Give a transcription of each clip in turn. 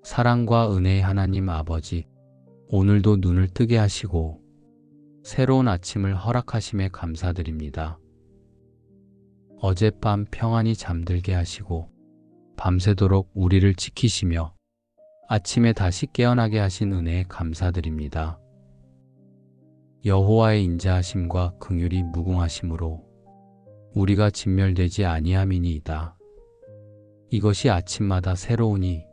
사랑과 은혜의 하나님 아버지, 오늘도 눈을 뜨게 하시고 새로운 아침을 허락하심에 감사드립니다. 어젯밤 평안히 잠들게 하시고 밤새도록 우리를 지키시며 아침에 다시 깨어나게 하신 은혜에 감사드립니다. 여호와의 인자하심과 긍휼이 무궁하심으로 우리가 진멸되지 아니함이니이다. 이것이 아침마다 새로우니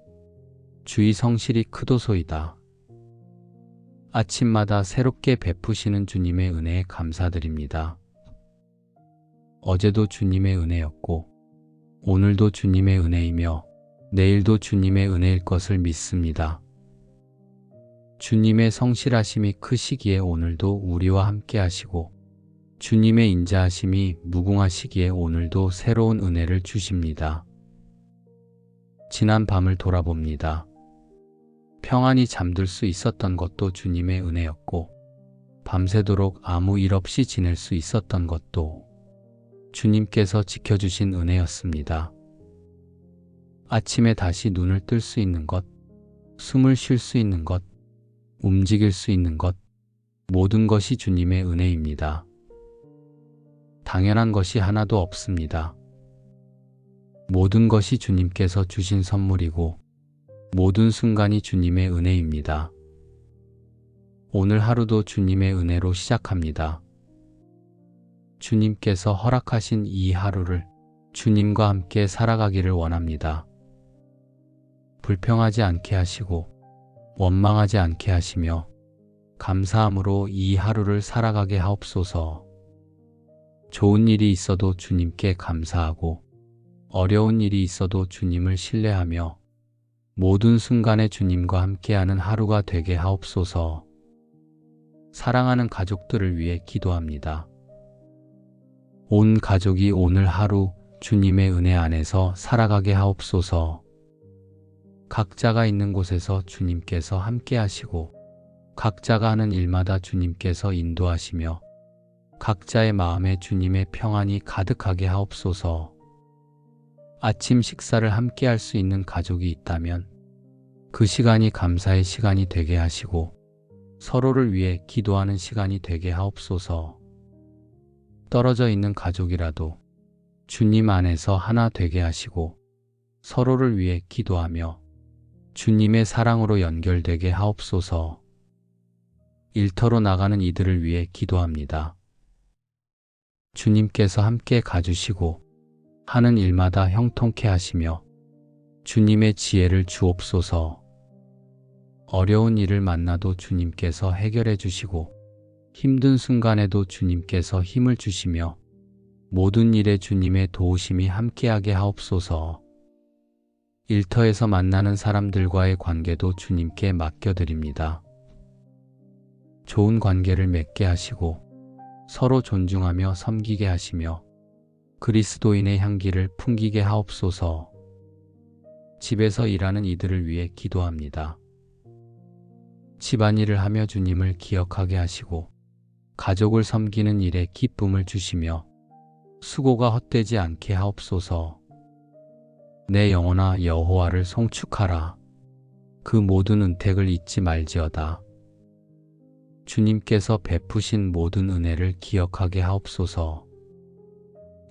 주의 성실이 크도소이다. 아침마다 새롭게 베푸시는 주님의 은혜에 감사드립니다. 어제도 주님의 은혜였고 오늘도 주님의 은혜이며 내일도 주님의 은혜일 것을 믿습니다. 주님의 성실하심이 크시기에 오늘도 우리와 함께 하시고 주님의 인자하심이 무궁하시기에 오늘도 새로운 은혜를 주십니다. 지난 밤을 돌아봅니다. 평안히 잠들 수 있었던 것도 주님의 은혜였고 밤새도록 아무 일 없이 지낼 수 있었던 것도 주님께서 지켜주신 은혜였습니다. 아침에 다시 눈을 뜰 수 있는 것, 숨을 쉴 수 있는 것, 움직일 수 있는 것, 모든 것이 주님의 은혜입니다. 당연한 것이 하나도 없습니다. 모든 것이 주님께서 주신 선물이고 모든 순간이 주님의 은혜입니다. 오늘 하루도 주님의 은혜로 시작합니다. 주님께서 허락하신 이 하루를 주님과 함께 살아가기를 원합니다. 불평하지 않게 하시고 원망하지 않게 하시며 감사함으로 이 하루를 살아가게 하옵소서. 좋은 일이 있어도 주님께 감사하고 어려운 일이 있어도 주님을 신뢰하며 모든 순간에 주님과 함께하는 하루가 되게 하옵소서. 사랑하는 가족들을 위해 기도합니다. 온 가족이 오늘 하루 주님의 은혜 안에서 살아가게 하옵소서. 각자가 있는 곳에서 주님께서 함께 하시고 각자가 하는 일마다 주님께서 인도하시며 각자의 마음에 주님의 평안이 가득하게 하옵소서. 아침 식사를 함께 할 수 있는 가족이 있다면 그 시간이 감사의 시간이 되게 하시고 서로를 위해 기도하는 시간이 되게 하옵소서. 떨어져 있는 가족이라도 주님 안에서 하나 되게 하시고 서로를 위해 기도하며 주님의 사랑으로 연결되게 하옵소서. 일터로 나가는 이들을 위해 기도합니다. 주님께서 함께 가주시고 하는 일마다 형통케 하시며 주님의 지혜를 주옵소서. 어려운 일을 만나도 주님께서 해결해 주시고 힘든 순간에도 주님께서 힘을 주시며 모든 일에 주님의 도우심이 함께하게 하옵소서. 일터에서 만나는 사람들과의 관계도 주님께 맡겨드립니다. 좋은 관계를 맺게 하시고 서로 존중하며 섬기게 하시며 그리스도인의 향기를 풍기게 하옵소서. 집에서 일하는 이들을 위해 기도합니다. 집안일을 하며 주님을 기억하게 하시고 가족을 섬기는 일에 기쁨을 주시며 수고가 헛되지 않게 하옵소서. 내 영혼아 여호와를 송축하라. 그 모든 은택을 잊지 말지어다. 주님께서 베푸신 모든 은혜를 기억하게 하옵소서.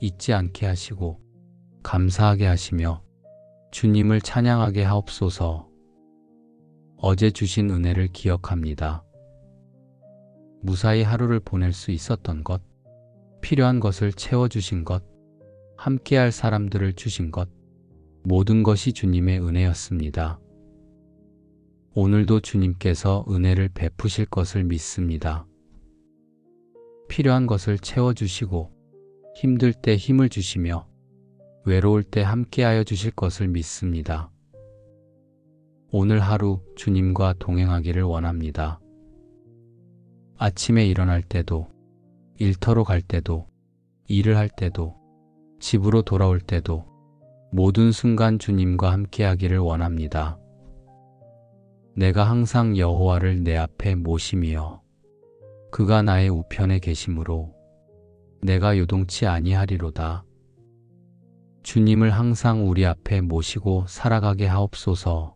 잊지 않게 하시고 감사하게 하시며 주님을 찬양하게 하옵소서. 어제 주신 은혜를 기억합니다. 무사히 하루를 보낼 수 있었던 것, 필요한 것을 채워주신 것, 함께할 사람들을 주신 것, 모든 것이 주님의 은혜였습니다. 오늘도 주님께서 은혜를 베푸실 것을 믿습니다. 필요한 것을 채워주시고 힘들 때 힘을 주시며 외로울 때 함께하여 주실 것을 믿습니다. 오늘 하루 주님과 동행하기를 원합니다. 아침에 일어날 때도, 일터로 갈 때도, 일을 할 때도, 집으로 돌아올 때도 모든 순간 주님과 함께하기를 원합니다. 내가 항상 여호와를 내 앞에 모심이여 그가 나의 우편에 계심으로 내가 요동치 아니하리로다. 주님을 항상 우리 앞에 모시고 살아가게 하옵소서.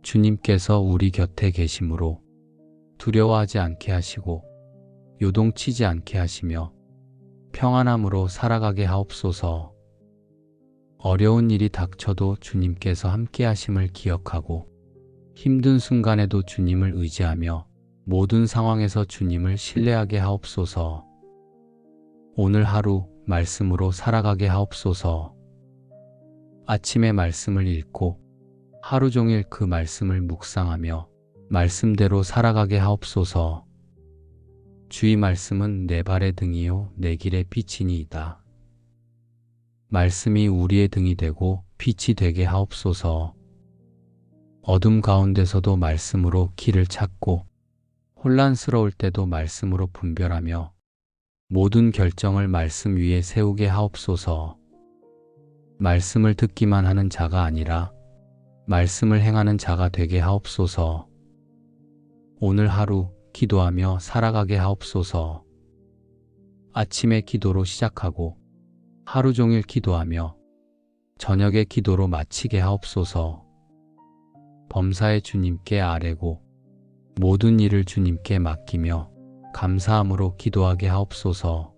주님께서 우리 곁에 계심으로 두려워하지 않게 하시고 요동치지 않게 하시며 평안함으로 살아가게 하옵소서. 어려운 일이 닥쳐도 주님께서 함께 하심을 기억하고 힘든 순간에도 주님을 의지하며 모든 상황에서 주님을 신뢰하게 하옵소서. 오늘 하루 말씀으로 살아가게 하옵소서. 아침에 말씀을 읽고 하루 종일 그 말씀을 묵상하며 말씀대로 살아가게 하옵소서. 주의 말씀은 내 발의 등이요 내 길의 빛이니이다. 말씀이 우리의 등이 되고 빛이 되게 하옵소서. 어둠 가운데서도 말씀으로 길을 찾고 혼란스러울 때도 말씀으로 분별하며 모든 결정을 말씀 위에 세우게 하옵소서. 말씀을 듣기만 하는 자가 아니라 말씀을 행하는 자가 되게 하옵소서. 오늘 하루 기도하며 살아가게 하옵소서. 아침에 기도로 시작하고 하루 종일 기도하며 저녁에 기도로 마치게 하옵소서. 범사에 주님께 아뢰고 모든 일을 주님께 맡기며 감사함으로 기도하게 하옵소서.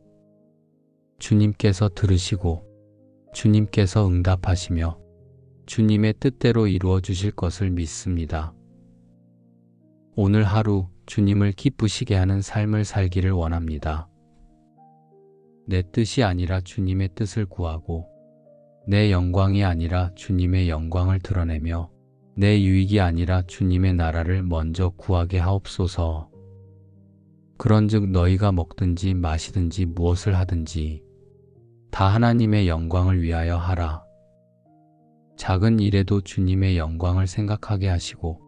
주님께서 들으시고 주님께서 응답하시며 주님의 뜻대로 이루어 주실 것을 믿습니다. 오늘 하루 주님을 기쁘시게 하는 삶을 살기를 원합니다. 내 뜻이 아니라 주님의 뜻을 구하고 내 영광이 아니라 주님의 영광을 드러내며 내 유익이 아니라 주님의 나라를 먼저 구하게 하옵소서. 그런즉 너희가 먹든지 마시든지 무엇을 하든지 다 하나님의 영광을 위하여 하라. 작은 일에도 주님의 영광을 생각하게 하시고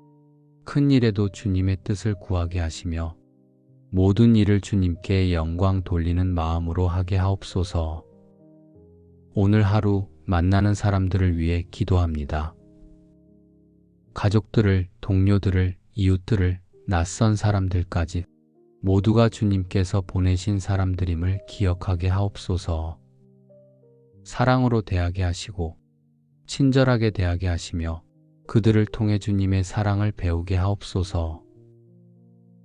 큰 일에도 주님의 뜻을 구하게 하시며 모든 일을 주님께 영광 돌리는 마음으로 하게 하옵소서. 오늘 하루 만나는 사람들을 위해 기도합니다. 가족들을, 동료들을, 이웃들을, 낯선 사람들까지 모두가 주님께서 보내신 사람들임을 기억하게 하옵소서. 사랑으로 대하게 하시고 친절하게 대하게 하시며 그들을 통해 주님의 사랑을 배우게 하옵소서.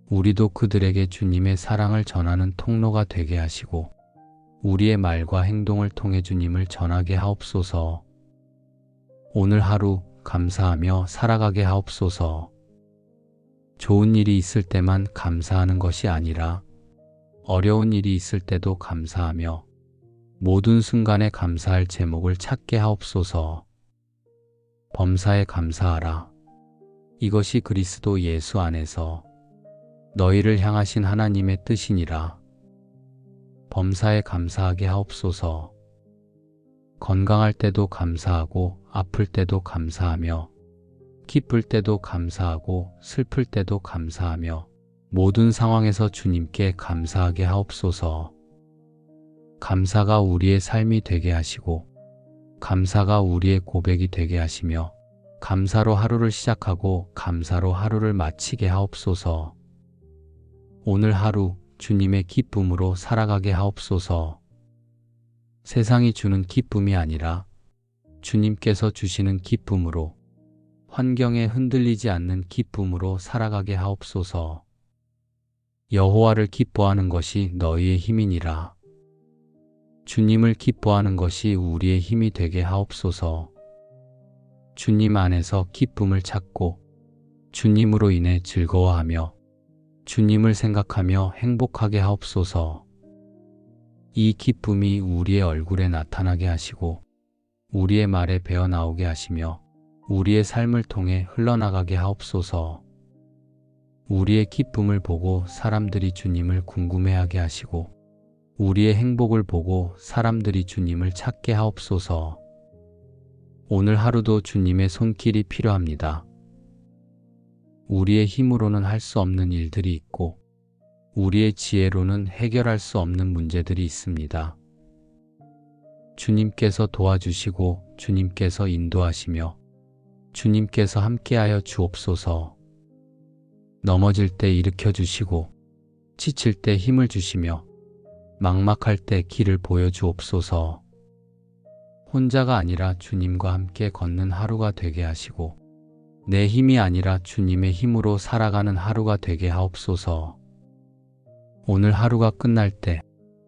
우리도 그들에게 주님의 사랑을 전하는 통로가 되게 하시고 우리의 말과 행동을 통해 주님을 전하게 하옵소서. 오늘 하루 감사하며 살아가게 하옵소서. 좋은 일이 있을 때만 감사하는 것이 아니라 어려운 일이 있을 때도 감사하며 모든 순간에 감사할 제목을 찾게 하옵소서. 범사에 감사하라. 이것이 그리스도 예수 안에서 너희를 향하신 하나님의 뜻이니라. 범사에 감사하게 하옵소서. 건강할 때도 감사하고 아플 때도 감사하며 기쁠 때도 감사하고 슬플 때도 감사하며 모든 상황에서 주님께 감사하게 하옵소서. 감사가 우리의 삶이 되게 하시고 감사가 우리의 고백이 되게 하시며 감사로 하루를 시작하고 감사로 하루를 마치게 하옵소서. 오늘 하루 주님의 기쁨으로 살아가게 하옵소서. 세상이 주는 기쁨이 아니라 주님께서 주시는 기쁨으로 환경에 흔들리지 않는 기쁨으로 살아가게 하옵소서. 여호와를 기뻐하는 것이 너희의 힘이니라. 주님을 기뻐하는 것이 우리의 힘이 되게 하옵소서. 주님 안에서 기쁨을 찾고 주님으로 인해 즐거워하며 주님을 생각하며 행복하게 하옵소서. 이 기쁨이 우리의 얼굴에 나타나게 하시고 우리의 말에 배어나오게 하시며 우리의 삶을 통해 흘러나가게 하옵소서. 우리의 기쁨을 보고 사람들이 주님을 궁금해하게 하시고 우리의 행복을 보고 사람들이 주님을 찾게 하옵소서. 오늘 하루도 주님의 손길이 필요합니다. 우리의 힘으로는 할 수 없는 일들이 있고 우리의 지혜로는 해결할 수 없는 문제들이 있습니다. 주님께서 도와주시고 주님께서 인도하시며 주님께서 함께하여 주옵소서. 넘어질 때 일으켜 주시고 지칠 때 힘을 주시며 막막할 때 길을 보여주옵소서. 혼자가 아니라 주님과 함께 걷는 하루가 되게 하시고 내 힘이 아니라 주님의 힘으로 살아가는 하루가 되게 하옵소서. 오늘 하루가 끝날 때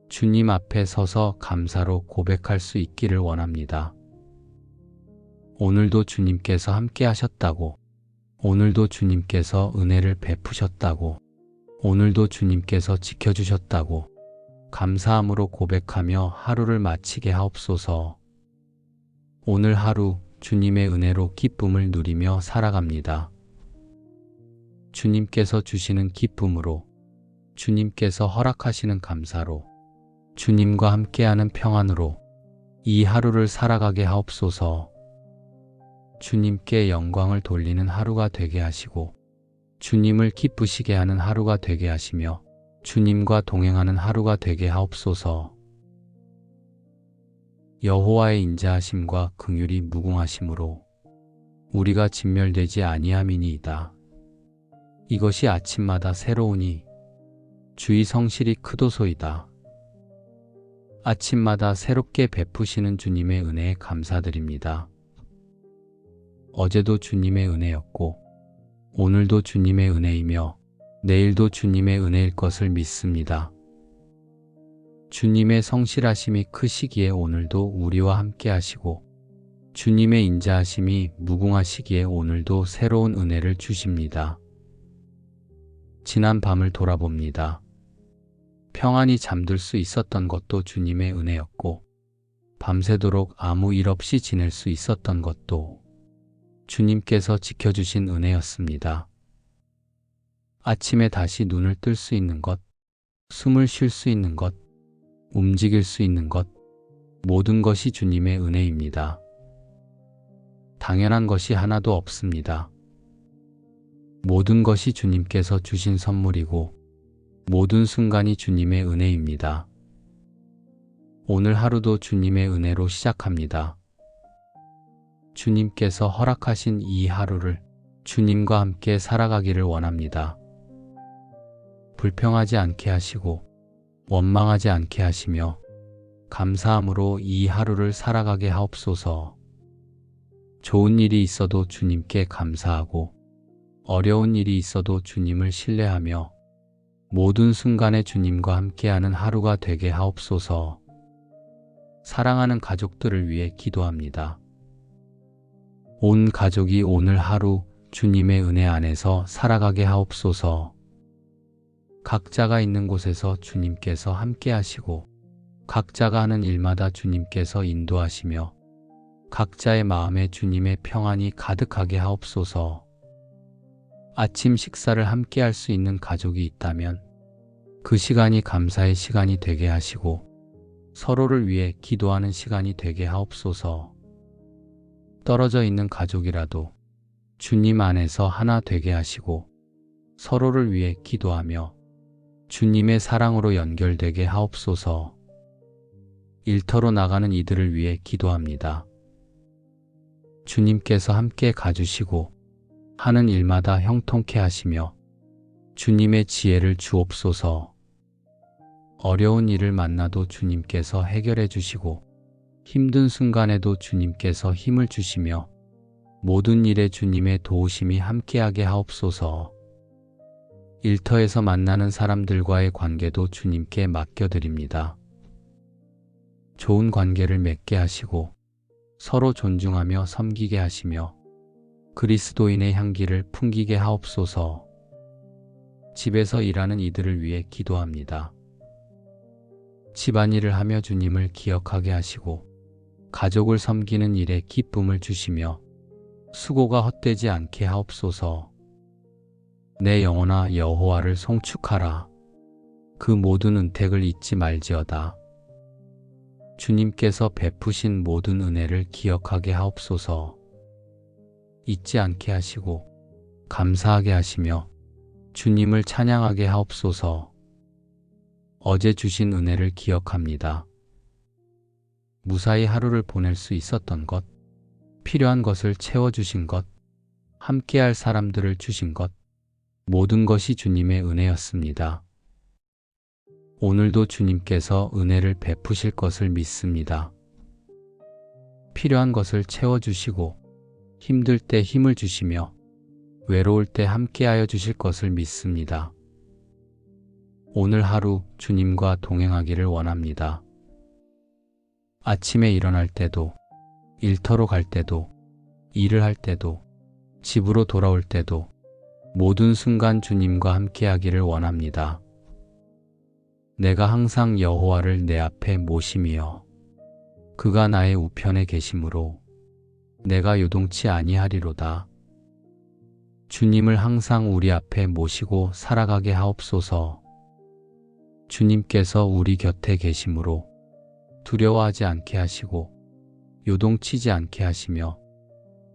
주님 앞에 서서 감사로 고백할 수 있기를 원합니다. 오늘도 주님께서 함께 하셨다고, 오늘도 주님께서 은혜를 베푸셨다고, 오늘도 주님께서 지켜주셨다고 감사함으로 고백하며 하루를 마치게 하옵소서. 오늘 하루 주님의 은혜로 기쁨을 누리며 살아갑니다. 주님께서 주시는 기쁨으로, 주님께서 허락하시는 감사로, 주님과 함께하는 평안으로 이 하루를 살아가게 하옵소서. 주님께 영광을 돌리는 하루가 되게 하시고 주님을 기쁘시게 하는 하루가 되게 하시며 주님과 동행하는 하루가 되게 하옵소서. 여호와의 인자하심과 긍휼이 무궁하심으로 우리가 진멸되지 아니함이니이다. 이것이 아침마다 새로우니 주의 성실이 크도소이다. 아침마다 새롭게 베푸시는 주님의 은혜에 감사드립니다. 어제도 주님의 은혜였고 오늘도 주님의 은혜이며 내일도 주님의 은혜일 것을 믿습니다. 주님의 성실하심이 크시기에 오늘도 우리와 함께 하시고 주님의 인자하심이 무궁하시기에 오늘도 새로운 은혜를 주십니다. 지난 밤을 돌아봅니다. 평안히 잠들 수 있었던 것도 주님의 은혜였고 밤새도록 아무 일 없이 지낼 수 있었던 것도 주님께서 지켜주신 은혜였습니다. 아침에 다시 눈을 뜰 수 있는 것, 숨을 쉴 수 있는 것, 움직일 수 있는 것, 모든 것이 주님의 은혜입니다. 당연한 것이 하나도 없습니다. 모든 것이 주님께서 주신 선물이고 모든 순간이 주님의 은혜입니다. 오늘 하루도 주님의 은혜로 시작합니다. 주님께서 허락하신 이 하루를 주님과 함께 살아가기를 원합니다. 불평하지 않게 하시고 원망하지 않게 하시며 감사함으로 이 하루를 살아가게 하옵소서. 좋은 일이 있어도 주님께 감사하고 어려운 일이 있어도 주님을 신뢰하며 모든 순간에 주님과 함께하는 하루가 되게 하옵소서. 사랑하는 가족들을 위해 기도합니다. 온 가족이 오늘 하루 주님의 은혜 안에서 살아가게 하옵소서. 각자가 있는 곳에서 주님께서 함께 하시고 각자가 하는 일마다 주님께서 인도하시며 각자의 마음에 주님의 평안이 가득하게 하옵소서. 아침 식사를 함께 할 수 있는 가족이 있다면 그 시간이 감사의 시간이 되게 하시고 서로를 위해 기도하는 시간이 되게 하옵소서. 떨어져 있는 가족이라도 주님 안에서 하나 되게 하시고 서로를 위해 기도하며 주님의 사랑으로 연결되게 하옵소서. 일터로 나가는 이들을 위해 기도합니다. 주님께서 함께 가주시고 하는 일마다 형통케 하시며 주님의 지혜를 주옵소서. 어려운 일을 만나도 주님께서 해결해 주시고 힘든 순간에도 주님께서 힘을 주시며 모든 일에 주님의 도우심이 함께하게 하옵소서. 일터에서 만나는 사람들과의 관계도 주님께 맡겨드립니다. 좋은 관계를 맺게 하시고 서로 존중하며 섬기게 하시며 그리스도인의 향기를 풍기게 하옵소서. 집에서 일하는 이들을 위해 기도합니다. 집안일을 하며 주님을 기억하게 하시고 가족을 섬기는 일에 기쁨을 주시며 수고가 헛되지 않게 하옵소서. 내 영혼아 여호와를 송축하라. 그 모든 은택을 잊지 말지어다. 주님께서 베푸신 모든 은혜를 기억하게 하옵소서. 잊지 않게 하시고 감사하게 하시며 주님을 찬양하게 하옵소서. 어제 주신 은혜를 기억합니다. 무사히 하루를 보낼 수 있었던 것, 필요한 것을 채워주신 것, 함께할 사람들을 주신 것, 모든 것이 주님의 은혜였습니다. 오늘도 주님께서 은혜를 베푸실 것을 믿습니다. 필요한 것을 채워주시고 힘들 때 힘을 주시며 외로울 때 함께하여 주실 것을 믿습니다. 오늘 하루 주님과 동행하기를 원합니다. 아침에 일어날 때도, 일터로 갈 때도, 일을 할 때도, 집으로 돌아올 때도 모든 순간 주님과 함께하기를 원합니다. 내가 항상 여호와를 내 앞에 모심이여 그가 나의 우편에 계심으로 내가 요동치 아니하리로다. 주님을 항상 우리 앞에 모시고 살아가게 하옵소서. 주님께서 우리 곁에 계심으로 두려워하지 않게 하시고 요동치지 않게 하시며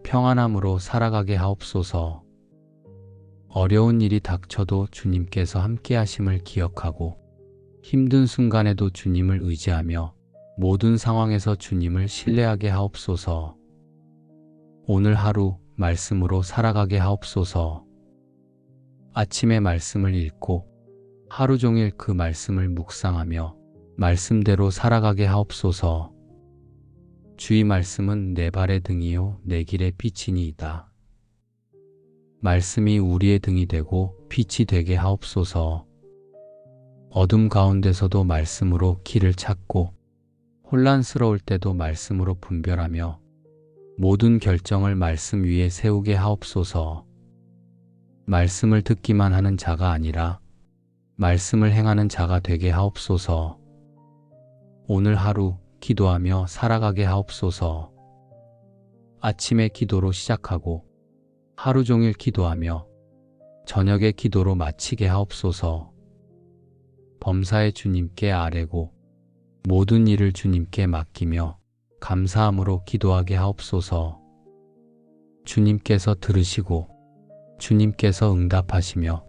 평안함으로 살아가게 하옵소서. 어려운 일이 닥쳐도 주님께서 함께 하심을 기억하고 힘든 순간에도 주님을 의지하며 모든 상황에서 주님을 신뢰하게 하옵소서. 오늘 하루 말씀으로 살아가게 하옵소서. 아침에 말씀을 읽고 하루 종일 그 말씀을 묵상하며 말씀대로 살아가게 하옵소서. 주의 말씀은 내 발의 등이요 내 길의 빛이니이다. 말씀이 우리의 등이 되고 빛이 되게 하옵소서. 어둠 가운데서도 말씀으로 길을 찾고 혼란스러울 때도 말씀으로 분별하며 모든 결정을 말씀 위에 세우게 하옵소서. 말씀을 듣기만 하는 자가 아니라 말씀을 행하는 자가 되게 하옵소서. 오늘 하루 기도하며 살아가게 하옵소서. 아침에 기도로 시작하고 하루 종일 기도하며 저녁에 기도로 마치게 하옵소서. 범사에 주님께 아뢰고 모든 일을 주님께 맡기며 감사함으로 기도하게 하옵소서. 주님께서 들으시고 주님께서 응답하시며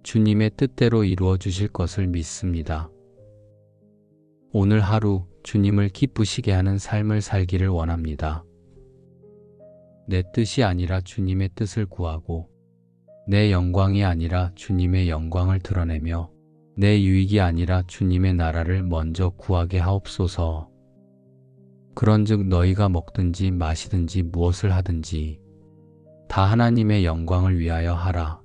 주님의 뜻대로 이루어 주실 것을 믿습니다. 오늘 하루 주님을 기쁘시게 하는 삶을 살기를 원합니다. 내 뜻이 아니라 주님의 뜻을 구하고 내 영광이 아니라 주님의 영광을 드러내며 내 유익이 아니라 주님의 나라를 먼저 구하게 하옵소서. 그런즉 너희가 먹든지 마시든지 무엇을 하든지 다 하나님의 영광을 위하여 하라.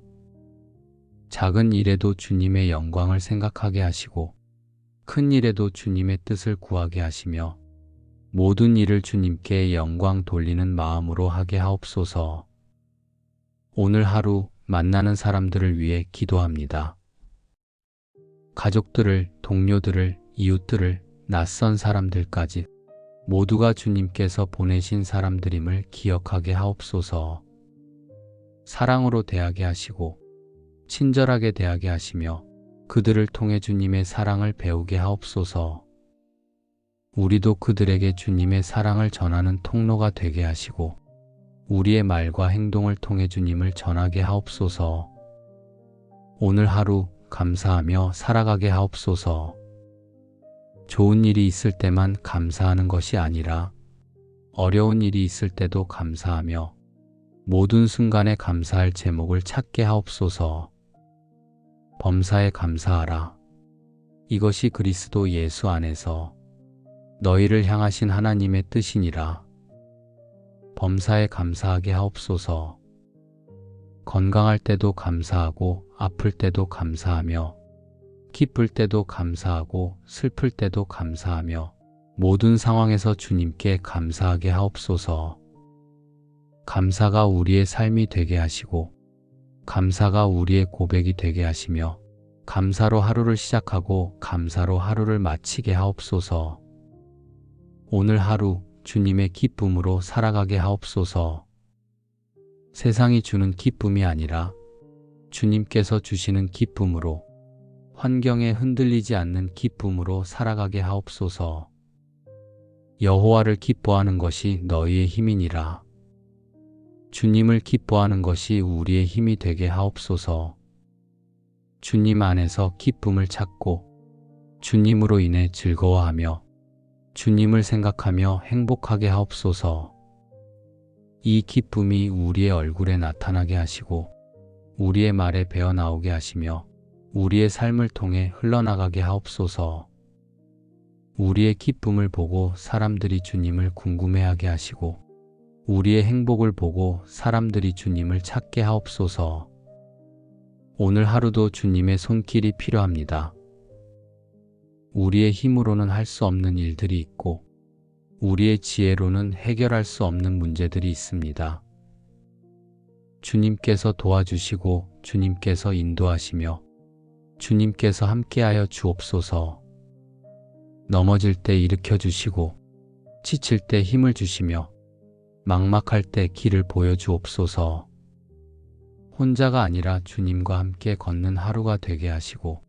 작은 일에도 주님의 영광을 생각하게 하시고 큰 일에도 주님의 뜻을 구하게 하시며 모든 일을 주님께 영광 돌리는 마음으로 하게 하옵소서. 오늘 하루 만나는 사람들을 위해 기도합니다. 가족들을, 동료들을, 이웃들을, 낯선 사람들까지 모두가 주님께서 보내신 사람들임을 기억하게 하옵소서. 사랑으로 대하게 하시고 친절하게 대하게 하시며 그들을 통해 주님의 사랑을 배우게 하옵소서. 우리도 그들에게 주님의 사랑을 전하는 통로가 되게 하시고 우리의 말과 행동을 통해 주님을 전하게 하옵소서. 오늘 하루 감사하며 살아가게 하옵소서. 좋은 일이 있을 때만 감사하는 것이 아니라 어려운 일이 있을 때도 감사하며 모든 순간에 감사할 제목을 찾게 하옵소서. 범사에 감사하라. 이것이 그리스도 예수 안에서 너희를 향하신 하나님의 뜻이니라. 범사에 감사하게 하옵소서. 건강할 때도 감사하고 아플 때도 감사하며 기쁠 때도 감사하고 슬플 때도 감사하며 모든 상황에서 주님께 감사하게 하옵소서. 감사가 우리의 삶이 되게 하시고 감사가 우리의 고백이 되게 하시며 감사로 하루를 시작하고 감사로 하루를 마치게 하옵소서. 오늘 하루 주님의 기쁨으로 살아가게 하옵소서. 세상이 주는 기쁨이 아니라 주님께서 주시는 기쁨으로 환경에 흔들리지 않는 기쁨으로 살아가게 하옵소서. 여호와를 기뻐하는 것이 너희의 힘이니라. 주님을 기뻐하는 것이 우리의 힘이 되게 하옵소서. 주님 안에서 기쁨을 찾고 주님으로 인해 즐거워하며 주님을 생각하며 행복하게 하옵소서. 이 기쁨이 우리의 얼굴에 나타나게 하시고 우리의 말에 배어나오게 하시며 우리의 삶을 통해 흘러나가게 하옵소서. 우리의 기쁨을 보고 사람들이 주님을 궁금해하게 하시고 우리의 행복을 보고 사람들이 주님을 찾게 하옵소서. 오늘 하루도 주님의 손길이 필요합니다. 우리의 힘으로는 할 수 없는 일들이 있고 우리의 지혜로는 해결할 수 없는 문제들이 있습니다. 주님께서 도와주시고 주님께서 인도하시며 주님께서 함께하여 주옵소서. 넘어질 때 일으켜 주시고 지칠 때 힘을 주시며 막막할 때 길을 보여주옵소서. 혼자가 아니라 주님과 함께 걷는 하루가 되게 하시고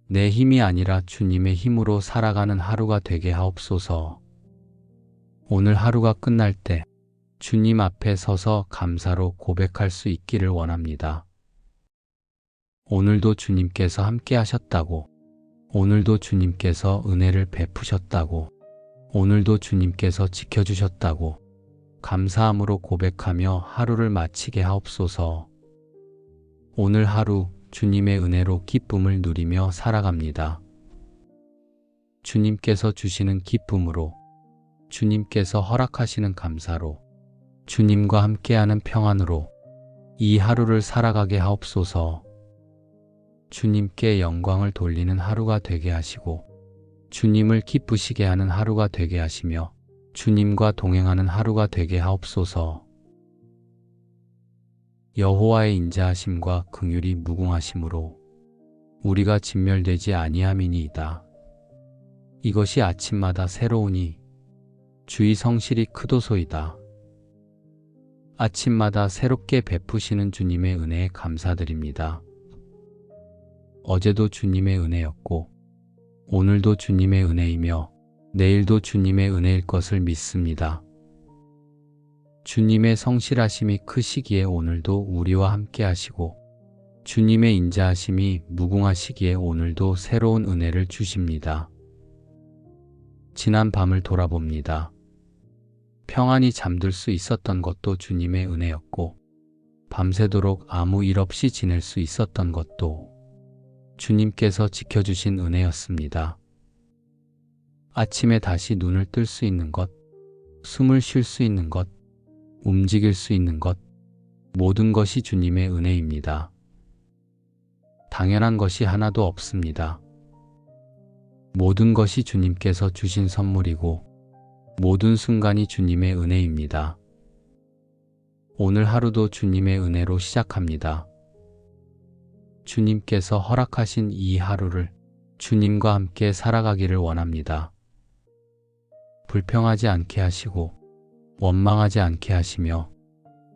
내 힘이 아니라 주님의 힘으로 살아가는 하루가 되게 하옵소서. 오늘 하루가 끝날 때 주님 앞에 서서 감사로 고백할 수 있기를 원합니다. 오늘도 주님께서 함께 하셨다고, 오늘도 주님께서 은혜를 베푸셨다고, 오늘도 주님께서 지켜주셨다고 감사함으로 고백하며 하루를 마치게 하옵소서. 오늘 하루 주님의 은혜로 기쁨을 누리며 살아갑니다. 주님께서 주시는 기쁨으로, 주님께서 허락하시는 감사로, 주님과 함께하는 평안으로 이 하루를 살아가게 하옵소서. 주님께 영광을 돌리는 하루가 되게 하시고 주님을 기쁘시게 하는 하루가 되게 하시며 주님과 동행하는 하루가 되게 하옵소서. 여호와의 인자하심과 긍휼이 무궁하심으로 우리가 진멸되지 아니함이니이다. 이것이 아침마다 새로우니 주의 성실이 크도소이다. 아침마다 새롭게 베푸시는 주님의 은혜에 감사드립니다. 어제도 주님의 은혜였고 오늘도 주님의 은혜이며 내일도 주님의 은혜일 것을 믿습니다. 주님의 성실하심이 크시기에 오늘도 우리와 함께 하시고 주님의 인자하심이 무궁하시기에 오늘도 새로운 은혜를 주십니다. 지난 밤을 돌아봅니다. 평안히 잠들 수 있었던 것도 주님의 은혜였고 밤새도록 아무 일 없이 지낼 수 있었던 것도 주님께서 지켜주신 은혜였습니다. 아침에 다시 눈을 뜰 수 있는 것, 숨을 쉴 수 있는 것, 움직일 수 있는 것, 모든 것이 주님의 은혜입니다. 당연한 것이 하나도 없습니다. 모든 것이 주님께서 주신 선물이고 모든 순간이 주님의 은혜입니다. 오늘 하루도 주님의 은혜로 시작합니다. 주님께서 허락하신 이 하루를 주님과 함께 살아가기를 원합니다. 불평하지 않게 하시고 원망하지 않게 하시며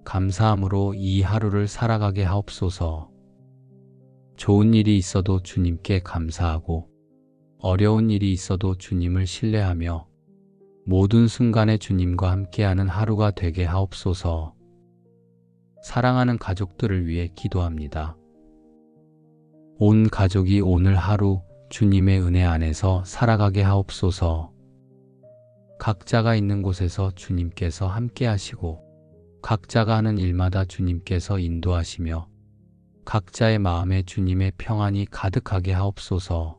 감사함으로 이 하루를 살아가게 하옵소서. 좋은 일이 있어도 주님께 감사하고 어려운 일이 있어도 주님을 신뢰하며 모든 순간에 주님과 함께하는 하루가 되게 하옵소서. 사랑하는 가족들을 위해 기도합니다. 온 가족이 오늘 하루 주님의 은혜 안에서 살아가게 하옵소서. 각자가 있는 곳에서 주님께서 함께 하시고 각자가 하는 일마다 주님께서 인도하시며 각자의 마음에 주님의 평안이 가득하게 하옵소서.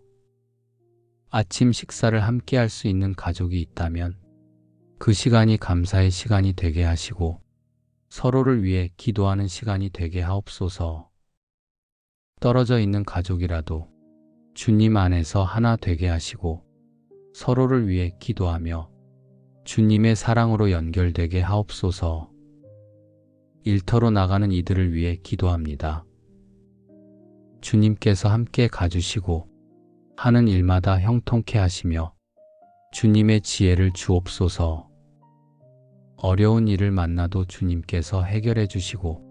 아침 식사를 함께 할 수 있는 가족이 있다면 그 시간이 감사의 시간이 되게 하시고 서로를 위해 기도하는 시간이 되게 하옵소서. 떨어져 있는 가족이라도 주님 안에서 하나 되게 하시고 서로를 위해 기도하며 주님의 사랑으로 연결되게 하옵소서. 일터로 나가는 이들을 위해 기도합니다. 주님께서 함께 가주시고 하는 일마다 형통케 하시며 주님의 지혜를 주옵소서. 어려운 일을 만나도 주님께서 해결해 주시고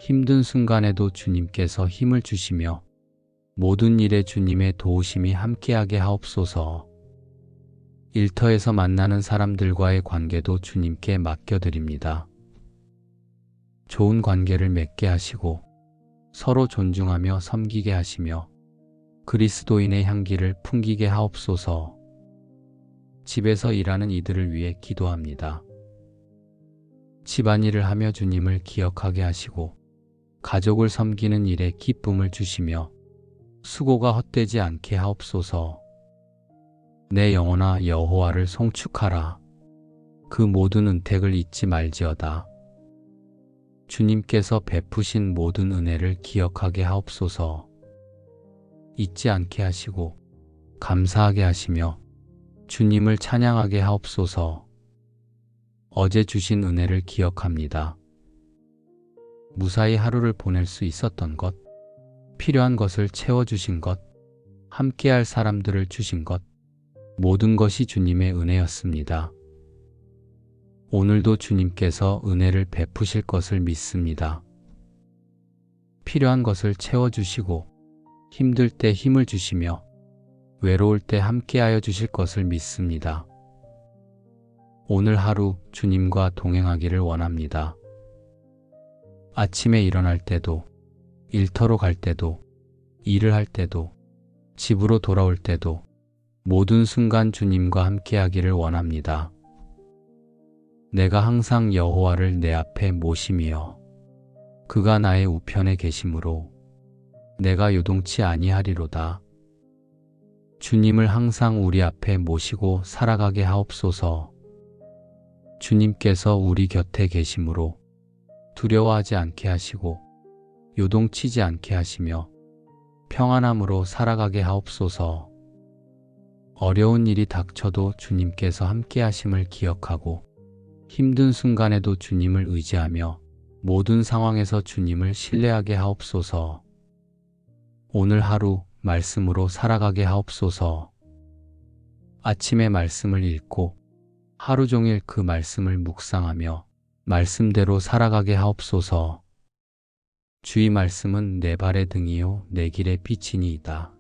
힘든 순간에도 주님께서 힘을 주시며 모든 일에 주님의 도우심이 함께하게 하옵소서. 일터에서 만나는 사람들과의 관계도 주님께 맡겨드립니다. 좋은 관계를 맺게 하시고 서로 존중하며 섬기게 하시며 그리스도인의 향기를 풍기게 하옵소서. 집에서 일하는 이들을 위해 기도합니다. 집안일을 하며 주님을 기억하게 하시고 가족을 섬기는 일에 기쁨을 주시며 수고가 헛되지 않게 하옵소서. 내 영혼아 여호와를 송축하라. 그 모든 은택을 잊지 말지어다. 주님께서 베푸신 모든 은혜를 기억하게 하옵소서. 잊지 않게 하시고 감사하게 하시며 주님을 찬양하게 하옵소서. 어제 주신 은혜를 기억합니다. 무사히 하루를 보낼 수 있었던 것, 필요한 것을 채워주신 것, 함께할 사람들을 주신 것, 모든 것이 주님의 은혜였습니다. 오늘도 주님께서 은혜를 베푸실 것을 믿습니다. 필요한 것을 채워주시고 힘들 때 힘을 주시며 외로울 때 함께하여 주실 것을 믿습니다. 오늘 하루 주님과 동행하기를 원합니다. 아침에 일어날 때도, 일터로 갈 때도, 일을 할 때도, 집으로 돌아올 때도 모든 순간 주님과 함께하기를 원합니다. 내가 항상 여호와를 내 앞에 모심이여 그가 나의 우편에 계심으로 내가 요동치 아니하리로다. 주님을 항상 우리 앞에 모시고 살아가게 하옵소서. 주님께서 우리 곁에 계심으로 두려워하지 않게 하시고 요동치지 않게 하시며 평안함으로 살아가게 하옵소서. 어려운 일이 닥쳐도 주님께서 함께 하심을 기억하고 힘든 순간에도 주님을 의지하며 모든 상황에서 주님을 신뢰하게 하옵소서. 오늘 하루 말씀으로 살아가게 하옵소서. 아침에 말씀을 읽고 하루 종일 그 말씀을 묵상하며 말씀대로 살아가게 하옵소서. 주의 말씀은 내 발의 등이요 내 길의 빛이니이다.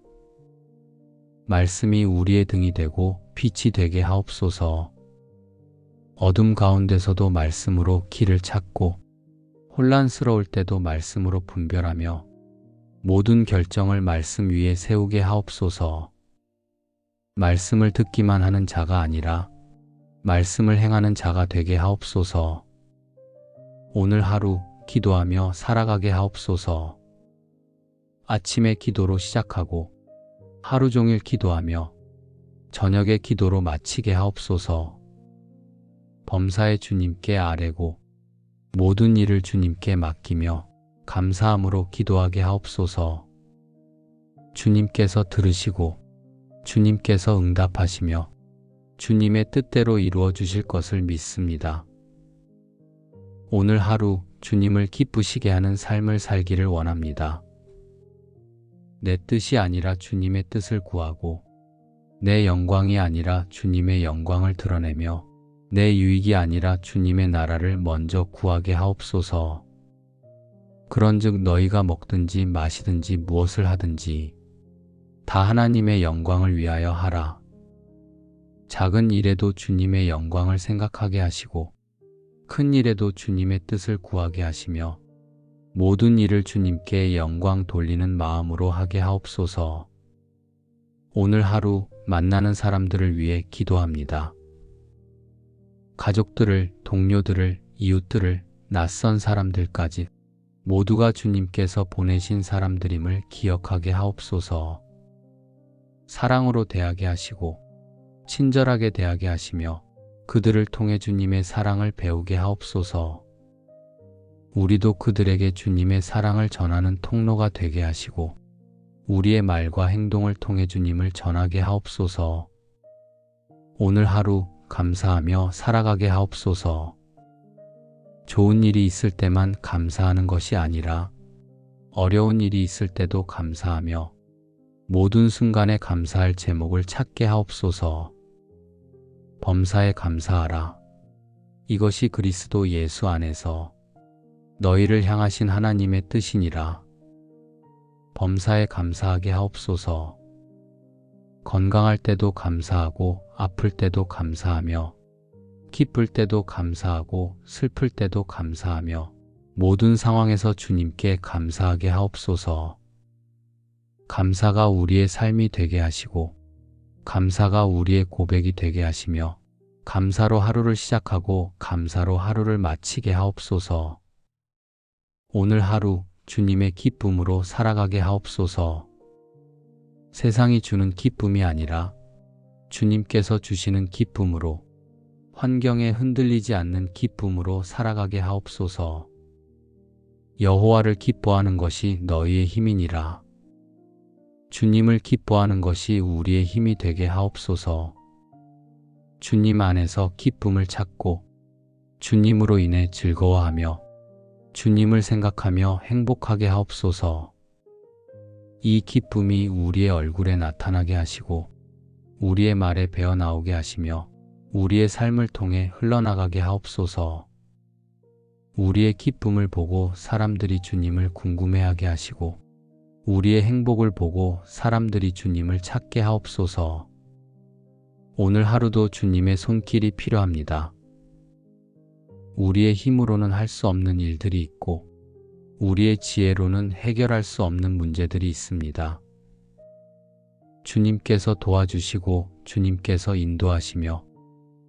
말씀이 우리의 등이 되고 빛이 되게 하옵소서. 어둠 가운데서도 말씀으로 길을 찾고 혼란스러울 때도 말씀으로 분별하며 모든 결정을 말씀 위에 세우게 하옵소서. 말씀을 듣기만 하는 자가 아니라 말씀을 행하는 자가 되게 하옵소서. 오늘 하루 기도하며 살아가게 하옵소서. 아침에 기도로 시작하고 하루 종일 기도하며 저녁에 기도로 마치게 하옵소서. 범사에 주님께 아뢰고 모든 일을 주님께 맡기며 감사함으로 기도하게 하옵소서. 주님께서 들으시고 주님께서 응답하시며 주님의 뜻대로 이루어 주실 것을 믿습니다. 오늘 하루 주님을 기쁘시게 하는 삶을 살기를 원합니다. 내 뜻이 아니라 주님의 뜻을 구하고 내 영광이 아니라 주님의 영광을 드러내며 내 유익이 아니라 주님의 나라를 먼저 구하게 하옵소서. 그런즉 너희가 먹든지 마시든지 무엇을 하든지 다 하나님의 영광을 위하여 하라. 작은 일에도 주님의 영광을 생각하게 하시고 큰 일에도 주님의 뜻을 구하게 하시며 모든 일을 주님께 영광 돌리는 마음으로 하게 하옵소서. 오늘 하루 만나는 사람들을 위해 기도합니다. 가족들을, 동료들을, 이웃들을, 낯선 사람들까지 모두가 주님께서 보내신 사람들임을 기억하게 하옵소서. 사랑으로 대하게 하시고 친절하게 대하게 하시며 그들을 통해 주님의 사랑을 배우게 하옵소서. 우리도 그들에게 주님의 사랑을 전하는 통로가 되게 하시고 우리의 말과 행동을 통해 주님을 전하게 하옵소서. 오늘 하루 감사하며 살아가게 하옵소서. 좋은 일이 있을 때만 감사하는 것이 아니라 어려운 일이 있을 때도 감사하며 모든 순간에 감사할 제목을 찾게 하옵소서. 범사에 감사하라. 이것이 그리스도 예수 안에서 너희를 향하신 하나님의 뜻이니라. 범사에 감사하게 하옵소서. 건강할 때도 감사하고 아플 때도 감사하며 기쁠 때도 감사하고 슬플 때도 감사하며 모든 상황에서 주님께 감사하게 하옵소서. 감사가 우리의 삶이 되게 하시고 감사가 우리의 고백이 되게 하시며 감사로 하루를 시작하고 감사로 하루를 마치게 하옵소서. 오늘 하루 주님의 기쁨으로 살아가게 하옵소서. 세상이 주는 기쁨이 아니라 주님께서 주시는 기쁨으로 환경에 흔들리지 않는 기쁨으로 살아가게 하옵소서. 여호와를 기뻐하는 것이 너희의 힘이니라. 주님을 기뻐하는 것이 우리의 힘이 되게 하옵소서. 주님 안에서 기쁨을 찾고 주님으로 인해 즐거워하며 주님을 생각하며 행복하게 하옵소서. 이 기쁨이 우리의 얼굴에 나타나게 하시고 우리의 말에 배어 나오게 하시며 우리의 삶을 통해 흘러나가게 하옵소서. 우리의 기쁨을 보고 사람들이 주님을 궁금해하게 하시고 우리의 행복을 보고 사람들이 주님을 찾게 하옵소서. 오늘 하루도 주님의 손길이 필요합니다. 우리의 힘으로는 할 수 없는 일들이 있고 우리의 지혜로는 해결할 수 없는 문제들이 있습니다. 주님께서 도와주시고 주님께서 인도하시며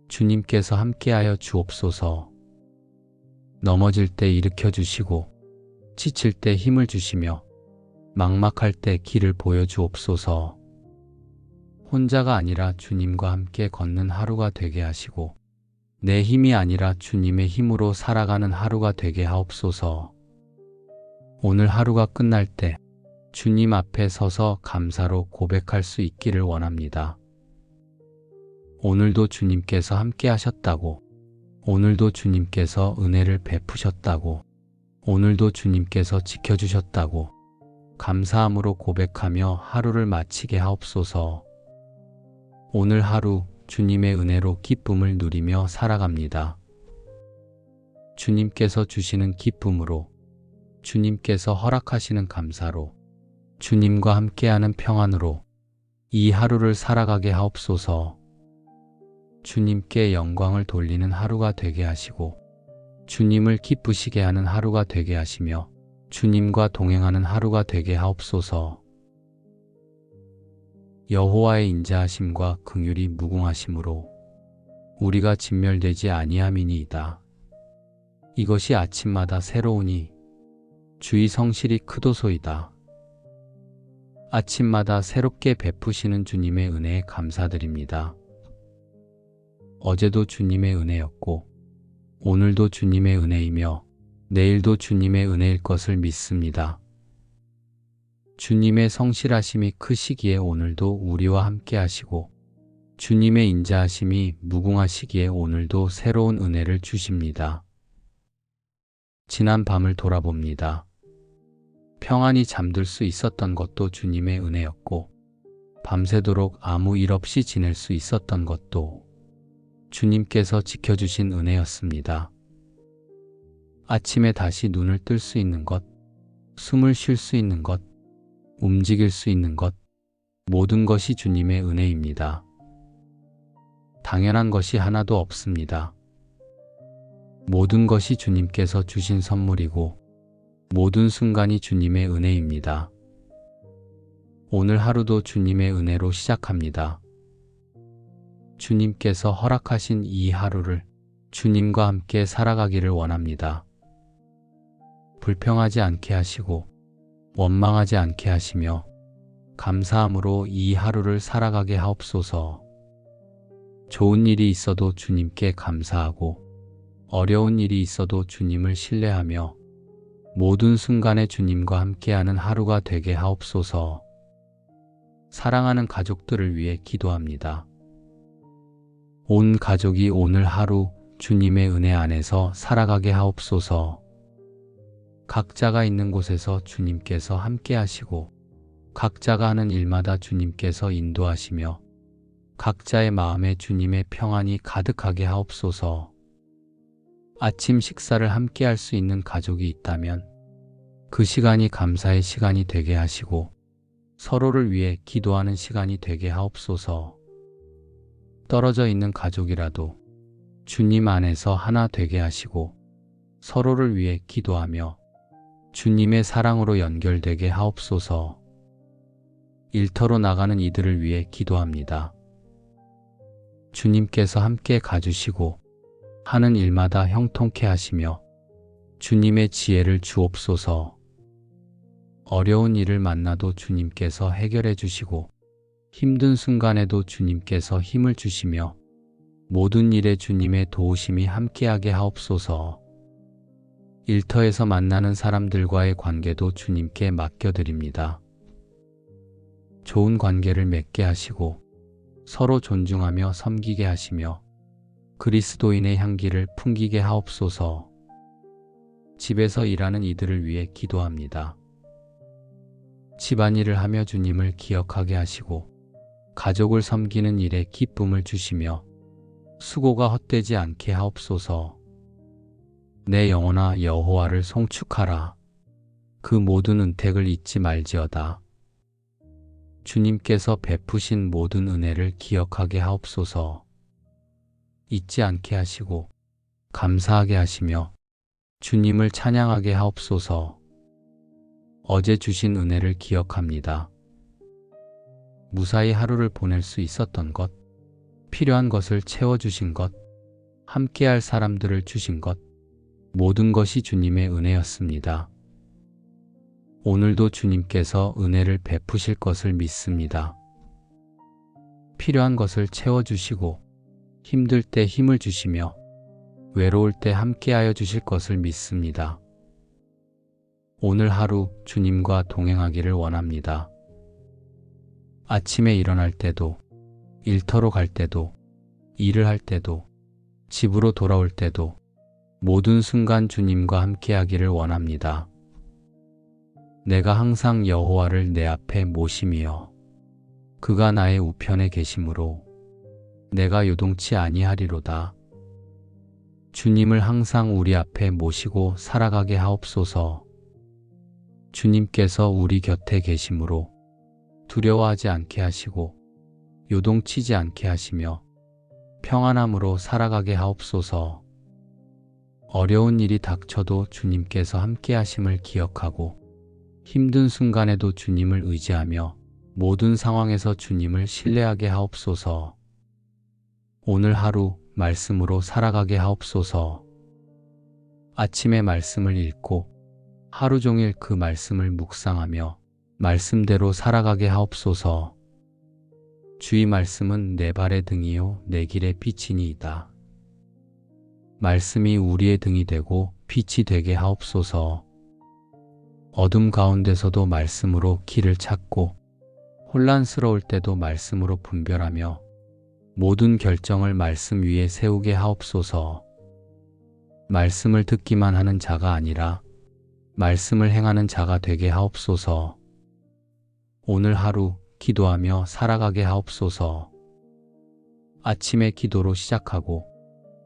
주님께서 함께하여 주옵소서. 넘어질 때 일으켜 주시고 지칠 때 힘을 주시며 막막할 때 길을 보여주옵소서. 혼자가 아니라 주님과 함께 걷는 하루가 되게 하시고 내 힘이 아니라 주님의 힘으로 살아가는 하루가 되게 하옵소서. 오늘 하루가 끝날 때 주님 앞에 서서 감사로 고백할 수 있기를 원합니다. 오늘도 주님께서 함께 하셨다고, 오늘도 주님께서 은혜를 베푸셨다고, 오늘도 주님께서 지켜주셨다고 감사함으로 고백하며 하루를 마치게 하옵소서. 오늘 하루 주님의 은혜로 기쁨을 누리며 살아갑니다. 주님께서 주시는 기쁨으로, 주님께서 허락하시는 감사로, 주님과 함께하는 평안으로 이 하루를 살아가게 하옵소서. 주님께 영광을 돌리는 하루가 되게 하시고 주님을 기쁘시게 하는 하루가 되게 하시며 주님과 동행하는 하루가 되게 하옵소서. 여호와의 인자하심과 긍휼이 무궁하심으로 우리가 진멸되지 아니함이니이다. 이것이 아침마다 새로우니 주의 성실이 크도소이다. 아침마다 새롭게 베푸시는 주님의 은혜에 감사드립니다. 어제도 주님의 은혜였고 오늘도 주님의 은혜이며 내일도 주님의 은혜일 것을 믿습니다. 주님의 성실하심이 크시기에 오늘도 우리와 함께 하시고 주님의 인자하심이 무궁하시기에 오늘도 새로운 은혜를 주십니다. 지난 밤을 돌아봅니다. 평안히 잠들 수 있었던 것도 주님의 은혜였고 밤새도록 아무 일 없이 지낼 수 있었던 것도 주님께서 지켜주신 은혜였습니다. 아침에 다시 눈을 뜰 수 있는 것, 숨을 쉴 수 있는 것, 움직일 수 있는 것, 모든 것이 주님의 은혜입니다. 당연한 것이 하나도 없습니다. 모든 것이 주님께서 주신 선물이고 모든 순간이 주님의 은혜입니다. 오늘 하루도 주님의 은혜로 시작합니다. 주님께서 허락하신 이 하루를 주님과 함께 살아가기를 원합니다. 불평하지 않게 하시고 원망하지 않게 하시며 감사함으로 이 하루를 살아가게 하옵소서. 좋은 일이 있어도 주님께 감사하고 어려운 일이 있어도 주님을 신뢰하며 모든 순간에 주님과 함께하는 하루가 되게 하옵소서. 사랑하는 가족들을 위해 기도합니다. 온 가족이 오늘 하루 주님의 은혜 안에서 살아가게 하옵소서. 각자가 있는 곳에서 주님께서 함께 하시고 각자가 하는 일마다 주님께서 인도하시며 각자의 마음에 주님의 평안이 가득하게 하옵소서. 아침 식사를 함께 할 수 있는 가족이 있다면 그 시간이 감사의 시간이 되게 하시고 서로를 위해 기도하는 시간이 되게 하옵소서. 떨어져 있는 가족이라도 주님 안에서 하나 되게 하시고 서로를 위해 기도하며 주님의 사랑으로 연결되게 하옵소서. 일터로 나가는 이들을 위해 기도합니다. 주님께서 함께 가주시고 하는 일마다 형통케 하시며 주님의 지혜를 주옵소서. 어려운 일을 만나도 주님께서 해결해 주시고 힘든 순간에도 주님께서 힘을 주시며 모든 일에 주님의 도우심이 함께하게 하옵소서. 일터에서 만나는 사람들과의 관계도 주님께 맡겨드립니다. 좋은 관계를 맺게 하시고 서로 존중하며 섬기게 하시며 그리스도인의 향기를 풍기게 하옵소서. 집에서 일하는 이들을 위해 기도합니다. 집안일을 하며 주님을 기억하게 하시고 가족을 섬기는 일에 기쁨을 주시며 수고가 헛되지 않게 하옵소서. 내 영혼아 여호와를 송축하라. 그 모든 은택을 잊지 말지어다. 주님께서 베푸신 모든 은혜를 기억하게 하옵소서. 잊지 않게 하시고 감사하게 하시며 주님을 찬양하게 하옵소서. 어제 주신 은혜를 기억합니다. 무사히 하루를 보낼 수 있었던 것, 필요한 것을 채워주신 것, 함께할 사람들을 주신 것, 모든 것이 주님의 은혜였습니다. 오늘도 주님께서 은혜를 베푸실 것을 믿습니다. 필요한 것을 채워주시고 힘들 때 힘을 주시며 외로울 때 함께하여 주실 것을 믿습니다. 오늘 하루 주님과 동행하기를 원합니다. 아침에 일어날 때도, 일터로 갈 때도, 일을 할 때도, 집으로 돌아올 때도 모든 순간 주님과 함께하기를 원합니다. 내가 항상 여호와를 내 앞에 모심이여 그가 나의 우편에 계심으로 내가 요동치 아니하리로다. 주님을 항상 우리 앞에 모시고 살아가게 하옵소서. 주님께서 우리 곁에 계심으로 두려워하지 않게 하시고 요동치지 않게 하시며 평안함으로 살아가게 하옵소서. 어려운 일이 닥쳐도 주님께서 함께 하심을 기억하고 힘든 순간에도 주님을 의지하며 모든 상황에서 주님을 신뢰하게 하옵소서. 오늘 하루 말씀으로 살아가게 하옵소서. 아침에 말씀을 읽고 하루 종일 그 말씀을 묵상하며 말씀대로 살아가게 하옵소서. 주의 말씀은 내 발의 등이요 내 길의 빛이니이다. 말씀이 우리의 등이 되고 빛이 되게 하옵소서. 어둠 가운데서도 말씀으로 길을 찾고 혼란스러울 때도 말씀으로 분별하며 모든 결정을 말씀 위에 세우게 하옵소서. 말씀을 듣기만 하는 자가 아니라 말씀을 행하는 자가 되게 하옵소서. 오늘 하루 기도하며 살아가게 하옵소서. 아침에 기도로 시작하고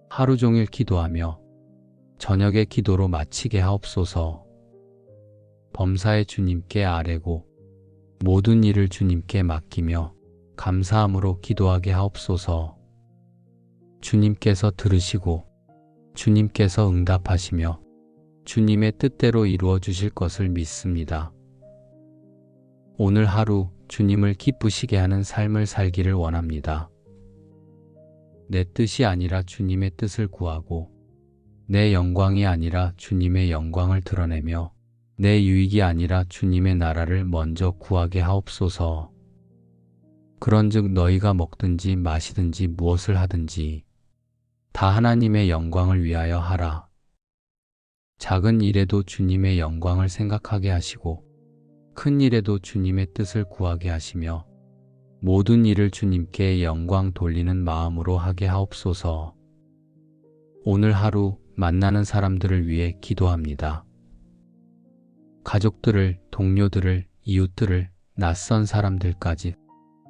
하루 종일 기도하며 저녁에 기도로 마치게 하옵소서. 범사에 주님께 아뢰고 모든 일을 주님께 맡기며 감사함으로 기도하게 하옵소서. 주님께서 들으시고 주님께서 응답하시며 주님의 뜻대로 이루어 주실 것을 믿습니다. 오늘 하루 주님을 기쁘시게 하는 삶을 살기를 원합니다. 내 뜻이 아니라 주님의 뜻을 구하고 내 영광이 아니라 주님의 영광을 드러내며 내 유익이 아니라 주님의 나라를 먼저 구하게 하옵소서. 그런즉 너희가 먹든지 마시든지 무엇을 하든지 다 하나님의 영광을 위하여 하라. 작은 일에도 주님의 영광을 생각하게 하시고 큰 일에도 주님의 뜻을 구하게 하시며 모든 일을 주님께 영광 돌리는 마음으로 하게 하옵소서. 오늘 하루 만나는 사람들을 위해 기도합니다. 가족들을, 동료들을, 이웃들을, 낯선 사람들까지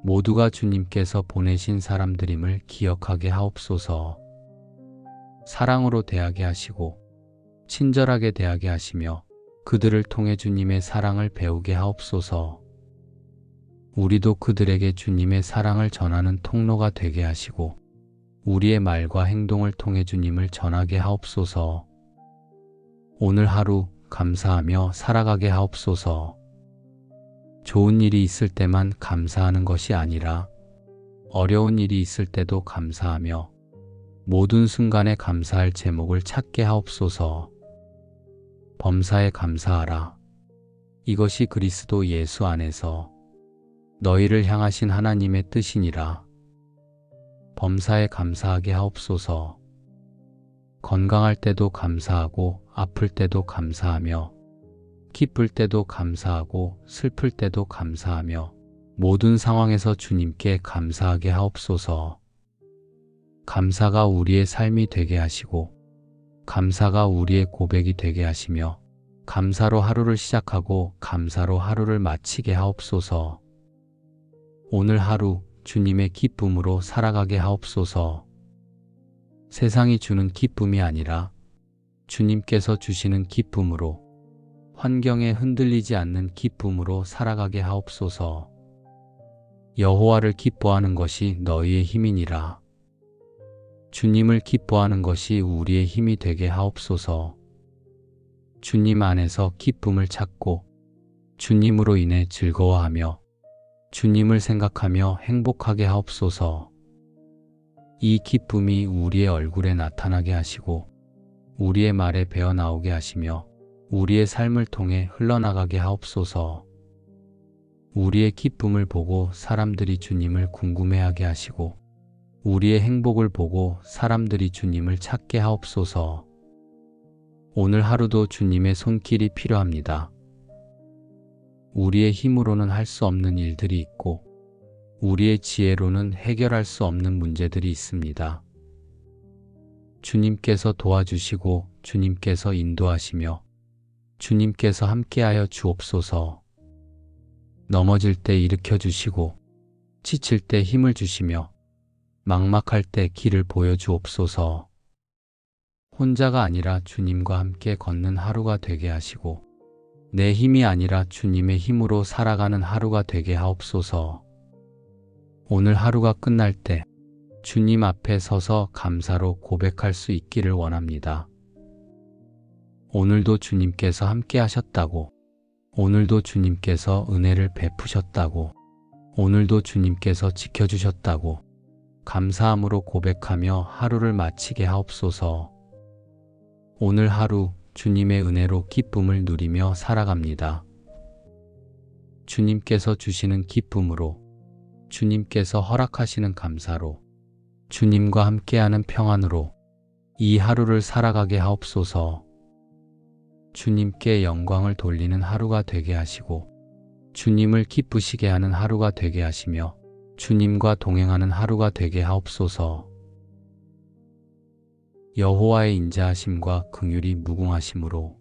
모두가 주님께서 보내신 사람들임을 기억하게 하옵소서. 사랑으로 대하게 하시고 친절하게 대하게 하시며 그들을 통해 주님의 사랑을 배우게 하옵소서. 우리도 그들에게 주님의 사랑을 전하는 통로가 되게 하시고 우리의 말과 행동을 통해 주님을 전하게 하옵소서. 오늘 하루 감사하며 살아가게 하옵소서. 좋은 일이 있을 때만 감사하는 것이 아니라 어려운 일이 있을 때도 감사하며 모든 순간에 감사할 제목을 찾게 하옵소서. 범사에 감사하라. 이것이 그리스도 예수 안에서 너희를 향하신 하나님의 뜻이니라. 범사에 감사하게 하옵소서. 건강할 때도 감사하고 아플 때도 감사하며 기쁠 때도 감사하고 슬플 때도 감사하며 모든 상황에서 주님께 감사하게 하옵소서. 감사가 우리의 삶이 되게 하시고 감사가 우리의 고백이 되게 하시며 감사로 하루를 시작하고 감사로 하루를 마치게 하옵소서. 오늘 하루 주님의 기쁨으로 살아가게 하옵소서. 세상이 주는 기쁨이 아니라 주님께서 주시는 기쁨으로, 환경에 흔들리지 않는 기쁨으로 살아가게 하옵소서. 여호와를 기뻐하는 것이 너희의 힘이니라. 주님을 기뻐하는 것이 우리의 힘이 되게 하옵소서. 주님 안에서 기쁨을 찾고 주님으로 인해 즐거워하며 주님을 생각하며 행복하게 하옵소서. 이 기쁨이 우리의 얼굴에 나타나게 하시고 우리의 말에 배어나오게 하시며 우리의 삶을 통해 흘러나가게 하옵소서. 우리의 기쁨을 보고 사람들이 주님을 궁금해하게 하시고 우리의 행복을 보고 사람들이 주님을 찾게 하옵소서. 오늘 하루도 주님의 손길이 필요합니다. 우리의 힘으로는 할 수 없는 일들이 있고 우리의 지혜로는 해결할 수 없는 문제들이 있습니다. 주님께서 도와주시고 주님께서 인도하시며 주님께서 함께하여 주옵소서. 넘어질 때 일으켜 주시고 지칠 때 힘을 주시며 막막할 때 길을 보여주옵소서. 혼자가 아니라 주님과 함께 걷는 하루가 되게 하시고 내 힘이 아니라 주님의 힘으로 살아가는 하루가 되게 하옵소서. 오늘 하루가 끝날 때 주님 앞에 서서 감사로 고백할 수 있기를 원합니다. 오늘도 주님께서 함께 하셨다고, 오늘도 주님께서 은혜를 베푸셨다고, 오늘도 주님께서 지켜주셨다고 감사함으로 고백하며 하루를 마치게 하옵소서. 오늘 하루 주님의 은혜로 기쁨을 누리며 살아갑니다. 주님께서 주시는 기쁨으로, 주님께서 허락하시는 감사로, 주님과 함께하는 평안으로 이 하루를 살아가게 하옵소서. 주님께 영광을 돌리는 하루가 되게 하시고 주님을 기쁘시게 하는 하루가 되게 하시며 주님과 동행하는 하루가 되게 하옵소서. 여호와의 인자하심과 긍휼이 무궁하심으로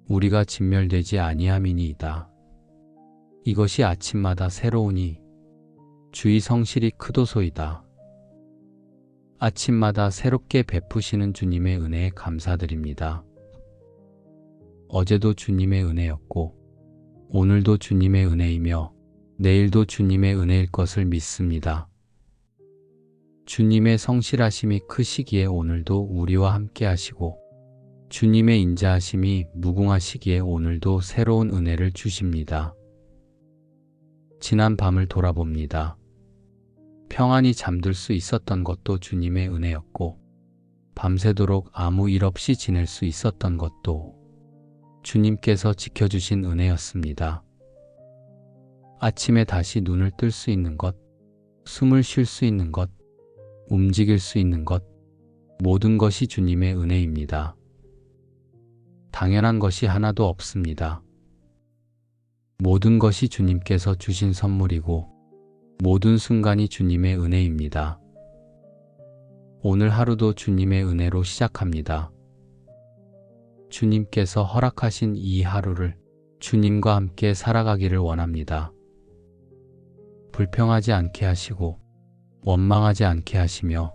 우리가 진멸되지 아니함이니이다. 이것이 아침마다 새로우니 주의 성실이 크도소이다. 아침마다 새롭게 베푸시는 주님의 은혜에 감사드립니다. 어제도 주님의 은혜였고 오늘도 주님의 은혜이며 내일도 주님의 은혜일 것을 믿습니다. 주님의 성실하심이 크시기에 오늘도 우리와 함께 하시고 주님의 인자하심이 무궁하시기에 오늘도 새로운 은혜를 주십니다. 지난 밤을 돌아봅니다. 평안히 잠들 수 있었던 것도 주님의 은혜였고 밤새도록 아무 일 없이 지낼 수 있었던 것도 주님께서 지켜주신 은혜였습니다. 아침에 다시 눈을 뜰 수 있는 것, 숨을 쉴 수 있는 것, 움직일 수 있는 것, 모든 것이 주님의 은혜입니다. 당연한 것이 하나도 없습니다. 모든 것이 주님께서 주신 선물이고 모든 순간이 주님의 은혜입니다. 오늘 하루도 주님의 은혜로 시작합니다. 주님께서 허락하신 이 하루를 주님과 함께 살아가기를 원합니다. 불평하지 않게 하시고 원망하지 않게 하시며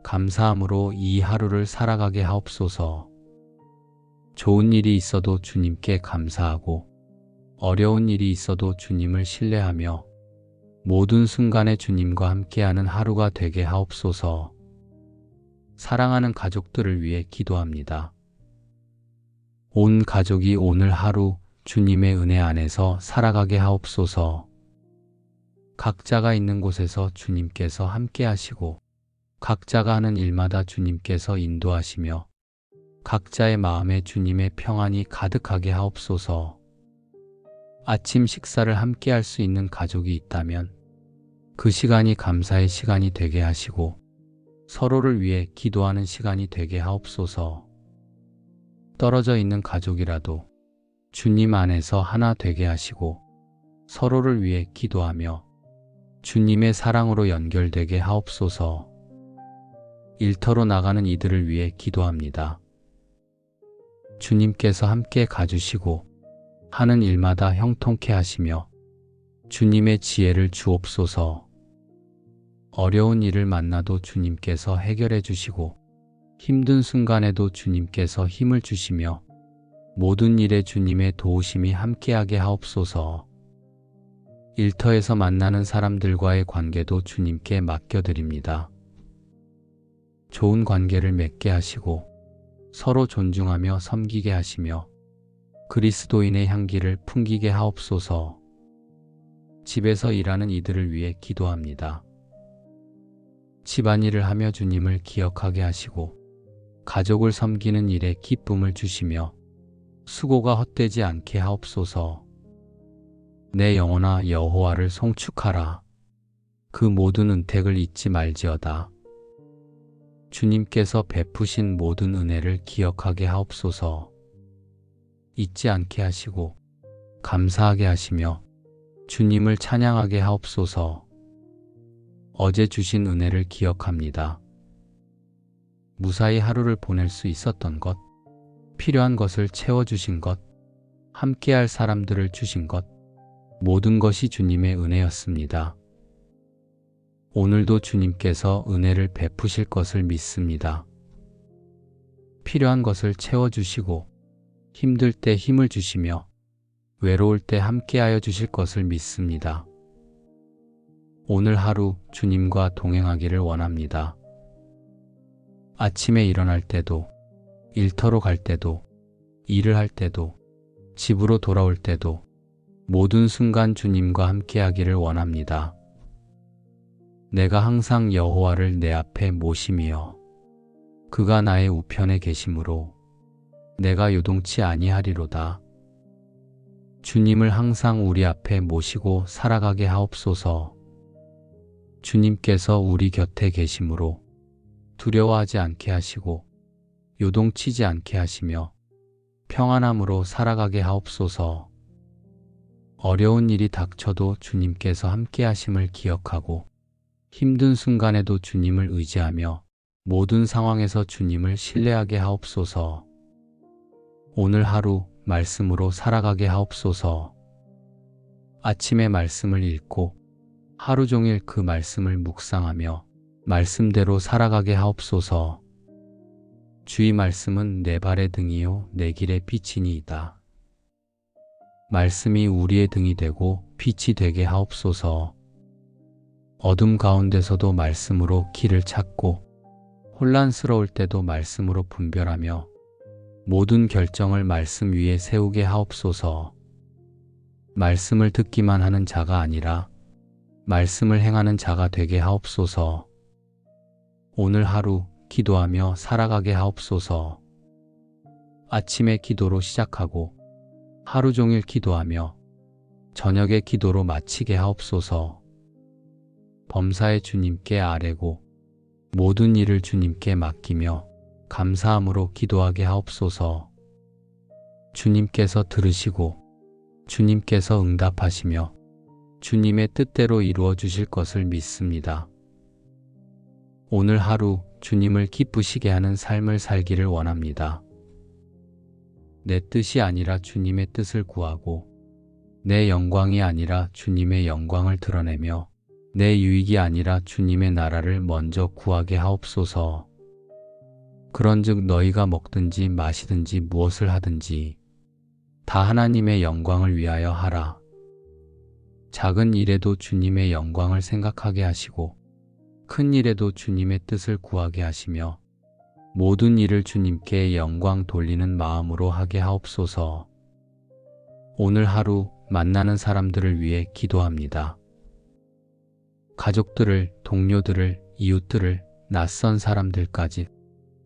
감사함으로 이 하루를 살아가게 하옵소서. 좋은 일이 있어도 주님께 감사하고 어려운 일이 있어도 주님을 신뢰하며 모든 순간에 주님과 함께하는 하루가 되게 하옵소서. 사랑하는 가족들을 위해 기도합니다. 온 가족이 오늘 하루 주님의 은혜 안에서 살아가게 하옵소서. 각자가 있는 곳에서 주님께서 함께 하시고 각자가 하는 일마다 주님께서 인도하시며 각자의 마음에 주님의 평안이 가득하게 하옵소서. 아침 식사를 함께 할 수 있는 가족이 있다면 그 시간이 감사의 시간이 되게 하시고 서로를 위해 기도하는 시간이 되게 하옵소서. 떨어져 있는 가족이라도 주님 안에서 하나 되게 하시고 서로를 위해 기도하며 주님의 사랑으로 연결되게 하옵소서. 일터로 나가는 이들을 위해 기도합니다. 주님께서 함께 가주시고 하는 일마다 형통케 하시며 주님의 지혜를 주옵소서. 어려운 일을 만나도 주님께서 해결해 주시고 힘든 순간에도 주님께서 힘을 주시며 모든 일에 주님의 도우심이 함께하게 하옵소서. 일터에서 만나는 사람들과의 관계도 주님께 맡겨드립니다. 좋은 관계를 맺게 하시고 서로 존중하며 섬기게 하시며 그리스도인의 향기를 풍기게 하옵소서. 집에서 일하는 이들을 위해 기도합니다. 집안일을 하며 주님을 기억하게 하시고 가족을 섬기는 일에 기쁨을 주시며 수고가 헛되지 않게 하옵소서. 내 영혼아 여호와를 송축하라. 그 모든 은택을 잊지 말지어다. 주님께서 베푸신 모든 은혜를 기억하게 하옵소서. 잊지 않게 하시고 감사하게 하시며 주님을 찬양하게 하옵소서. 어제 주신 은혜를 기억합니다. 무사히 하루를 보낼 수 있었던 것, 필요한 것을 채워주신 것, 함께할 사람들을 주신 것, 모든 것이 주님의 은혜였습니다. 오늘도 주님께서 은혜를 베푸실 것을 믿습니다. 필요한 것을 채워주시고 힘들 때 힘을 주시며 외로울 때 함께하여 주실 것을 믿습니다. 오늘 하루 주님과 동행하기를 원합니다. 아침에 일어날 때도, 일터로 갈 때도, 일을 할 때도, 집으로 돌아올 때도 모든 순간 주님과 함께하기를 원합니다. 내가 항상 여호와를 내 앞에 모심이여 그가 나의 우편에 계심으로 내가 요동치 아니하리로다. 주님을 항상 우리 앞에 모시고 살아가게 하옵소서. 주님께서 우리 곁에 계심으로 두려워하지 않게 하시고 요동치지 않게 하시며 평안함으로 살아가게 하옵소서. 어려운 일이 닥쳐도 주님께서 함께 하심을 기억하고 힘든 순간에도 주님을 의지하며 모든 상황에서 주님을 신뢰하게 하옵소서. 오늘 하루 말씀으로 살아가게 하옵소서. 아침에 말씀을 읽고 하루 종일 그 말씀을 묵상하며 말씀대로 살아가게 하옵소서. 주의 말씀은 내 발의 등이요 내 길의 빛이니이다. 말씀이 우리의 등이 되고 빛이 되게 하옵소서. 어둠 가운데서도 말씀으로 길을 찾고 혼란스러울 때도 말씀으로 분별하며 모든 결정을 말씀 위에 세우게 하옵소서. 말씀을 듣기만 하는 자가 아니라 말씀을 행하는 자가 되게 하옵소서. 오늘 하루 기도하며 살아가게 하옵소서. 아침에 기도로 시작하고 하루 종일 기도하며 저녁에 기도로 마치게 하옵소서. 범사에 주님께 아뢰고 모든 일을 주님께 맡기며 감사함으로 기도하게 하옵소서. 주님께서 들으시고 주님께서 응답하시며 주님의 뜻대로 이루어 주실 것을 믿습니다. 오늘 하루 주님을 기쁘시게 하는 삶을 살기를 원합니다. 내 뜻이 아니라 주님의 뜻을 구하고 내 영광이 아니라 주님의 영광을 드러내며 내 유익이 아니라 주님의 나라를 먼저 구하게 하옵소서. 그런즉 너희가 먹든지 마시든지 무엇을 하든지 다 하나님의 영광을 위하여 하라. 작은 일에도 주님의 영광을 생각하게 하시고 큰 일에도 주님의 뜻을 구하게 하시며 모든 일을 주님께 영광 돌리는 마음으로 하게 하옵소서. 오늘 하루 만나는 사람들을 위해 기도합니다. 가족들을, 동료들을, 이웃들을, 낯선 사람들까지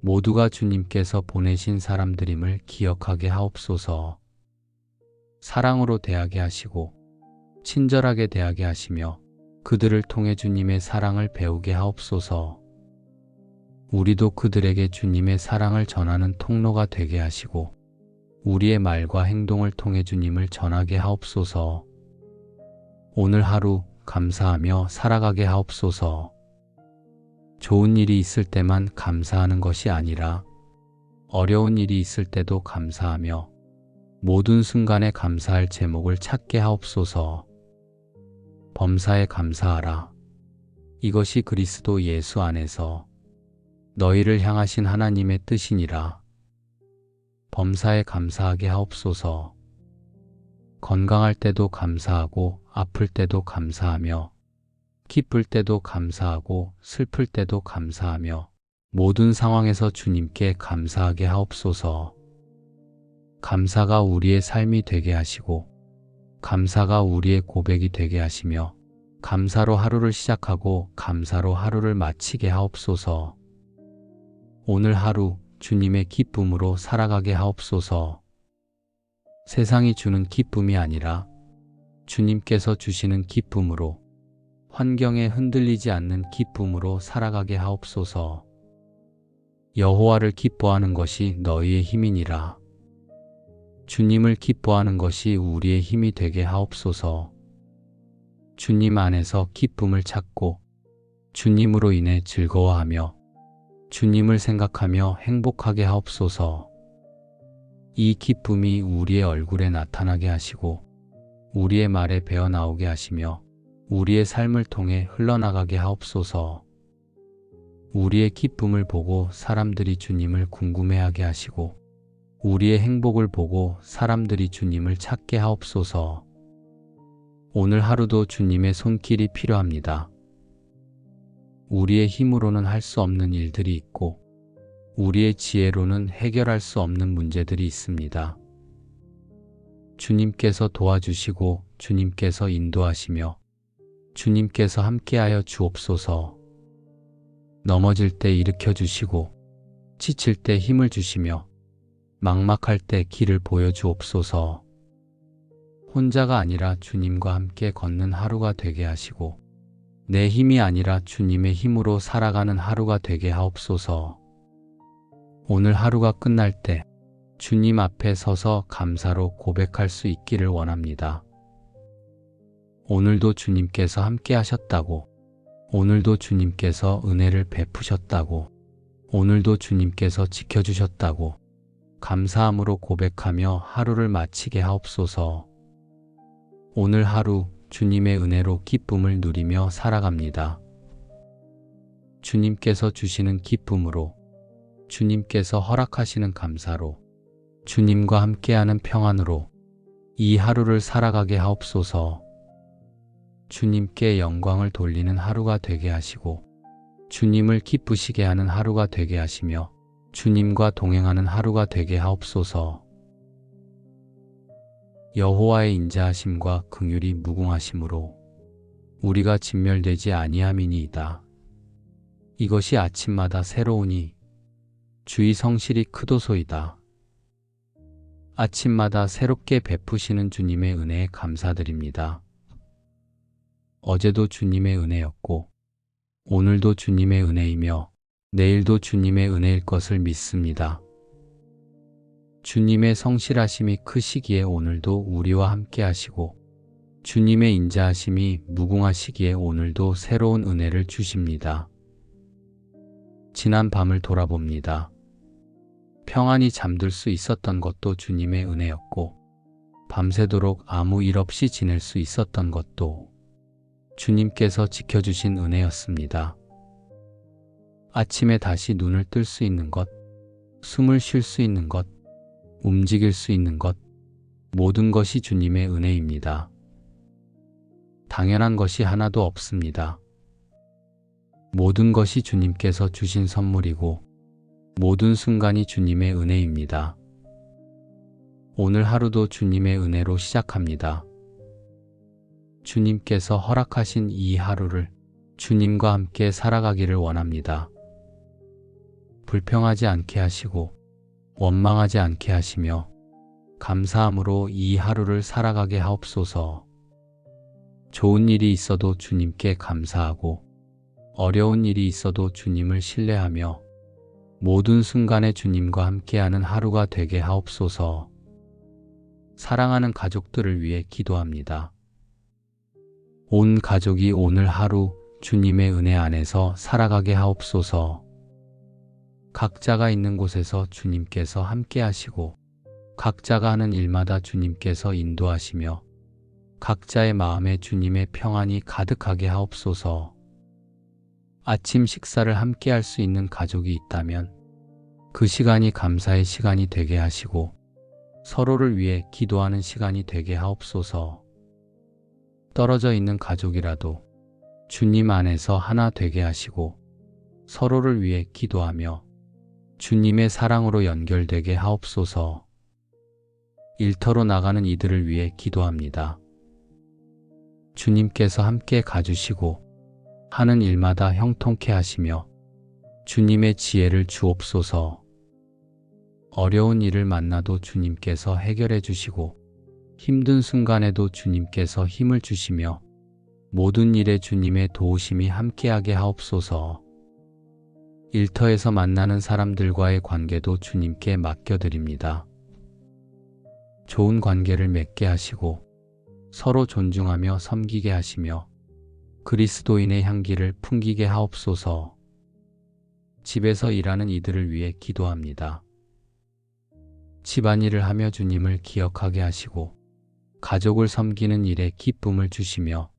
모두가 주님께서 보내신 사람들임을 기억하게 하옵소서. 사랑으로 대하게 하시고 친절하게 대하게 하시며 그들을 통해 주님의 사랑을 배우게 하옵소서. 우리도 그들에게 주님의 사랑을 전하는 통로가 되게 하시고 우리의 말과 행동을 통해 주님을 전하게 하옵소서. 오늘 하루 감사하며 살아가게 하옵소서. 좋은 일이 있을 때만 감사하는 것이 아니라 어려운 일이 있을 때도 감사하며 모든 순간에 감사할 제목을 찾게 하옵소서. 범사에 감사하라. 이것이 그리스도 예수 안에서 너희를 향하신 하나님의 뜻이니라. 범사에 감사하게 하옵소서. 건강할 때도 감사하고 아플 때도 감사하며 기쁠 때도 감사하고 슬플 때도 감사하며 모든 상황에서 주님께 감사하게 하옵소서. 감사가 우리의 삶이 되게 하시고 감사가 우리의 고백이 되게 하시며 감사로 하루를 시작하고 감사로 하루를 마치게 하옵소서. 오늘 하루 주님의 기쁨으로 살아가게 하옵소서. 세상이 주는 기쁨이 아니라 주님께서 주시는 기쁨으로 환경에 흔들리지 않는 기쁨으로 살아가게 하옵소서. 여호와를 기뻐하는 것이 너희의 힘이니라. 주님을 기뻐하는 것이 우리의 힘이 되게 하옵소서. 주님 안에서 기쁨을 찾고 주님으로 인해 즐거워하며 주님을 생각하며 행복하게 하옵소서. 이 기쁨이 우리의 얼굴에 나타나게 하시고 우리의 말에 배어나오게 하시며 우리의 삶을 통해 흘러나가게 하옵소서. 우리의 기쁨을 보고 사람들이 주님을 궁금해하게 하시고 우리의 행복을 보고 사람들이 주님을 찾게 하옵소서. 오늘 하루도 주님의 손길이 필요합니다. 우리의 힘으로는 할 수 없는 일들이 있고 우리의 지혜로는 해결할 수 없는 문제들이 있습니다. 주님께서 도와주시고 주님께서 인도하시며 주님께서 함께하여 주옵소서. 넘어질 때 일으켜 주시고 지칠 때 힘을 주시며 막막할 때 길을 보여주옵소서. 혼자가 아니라 주님과 함께 걷는 하루가 되게 하시고 내 힘이 아니라 주님의 힘으로 살아가는 하루가 되게 하옵소서. 오늘 하루가 끝날 때 주님 앞에 서서 감사로 고백할 수 있기를 원합니다. 오늘도 주님께서 함께 하셨다고, 오늘도 주님께서 은혜를 베푸셨다고, 오늘도 주님께서 지켜주셨다고 감사함으로 고백하며 하루를 마치게 하옵소서. 오늘 하루 주님의 은혜로 기쁨을 누리며 살아갑니다. 주님께서 주시는 기쁨으로, 주님께서 허락하시는 감사로, 주님과 함께하는 평안으로 이 하루를 살아가게 하옵소서. 주님께 영광을 돌리는 하루가 되게 하시고 주님을 기쁘시게 하는 하루가 되게 하시며 주님과 동행하는 하루가 되게 하옵소서. 여호와의 인자하심과 긍휼이 무궁하심으로 우리가 진멸되지 아니함이니이다. 이것이 아침마다 새로우니 주의 성실이 크도소이다. 아침마다 새롭게 베푸시는 주님의 은혜에 감사드립니다. 어제도 주님의 은혜였고 오늘도 주님의 은혜이며 내일도 주님의 은혜일 것을 믿습니다. 주님의 성실하심이 크시기에 오늘도 우리와 함께 하시고 주님의 인자하심이 무궁하시기에 오늘도 새로운 은혜를 주십니다. 지난 밤을 돌아봅니다. 평안히 잠들 수 있었던 것도 주님의 은혜였고 밤새도록 아무 일 없이 지낼 수 있었던 것도 주님께서 지켜주신 은혜였습니다. 아침에 다시 눈을 뜰 수 있는 것, 숨을 쉴 수 있는 것, 움직일 수 있는 것, 모든 것이 주님의 은혜입니다. 당연한 것이 하나도 없습니다. 모든 것이 주님께서 주신 선물이고 모든 순간이 주님의 은혜입니다. 오늘 하루도 주님의 은혜로 시작합니다. 주님께서 허락하신 이 하루를 주님과 함께 살아가기를 원합니다. 불평하지 않게 하시고 원망하지 않게 하시며 감사함으로 이 하루를 살아가게 하옵소서. 좋은 일이 있어도 주님께 감사하고 어려운 일이 있어도 주님을 신뢰하며 모든 순간에 주님과 함께하는 하루가 되게 하옵소서. 사랑하는 가족들을 위해 기도합니다. 온 가족이 오늘 하루 주님의 은혜 안에서 살아가게 하옵소서. 각자가 있는 곳에서 주님께서 함께 하시고 각자가 하는 일마다 주님께서 인도하시며 각자의 마음에 주님의 평안이 가득하게 하옵소서. 아침 식사를 함께 할 수 있는 가족이 있다면 그 시간이 감사의 시간이 되게 하시고 서로를 위해 기도하는 시간이 되게 하옵소서. 떨어져 있는 가족이라도 주님 안에서 하나 되게 하시고 서로를 위해 기도하며 주님의 사랑으로 연결되게 하옵소서. 일터로 나가는 이들을 위해 기도합니다. 주님께서 함께 가주시고 하는 일마다 형통케 하시며 주님의 지혜를 주옵소서. 어려운 일을 만나도 주님께서 해결해 주시고 힘든 순간에도 주님께서 힘을 주시며 모든 일에 주님의 도우심이 함께하게 하옵소서. 일터에서 만나는 사람들과의 관계도 주님께 맡겨드립니다. 좋은 관계를 맺게 하시고 서로 존중하며 섬기게 하시며 그리스도인의 향기를 풍기게 하옵소서. 집에서 일하는 이들을 위해 기도합니다. 집안일을 하며 주님을 기억하게 하시고 가족을 섬기는 일에 기쁨을 주시며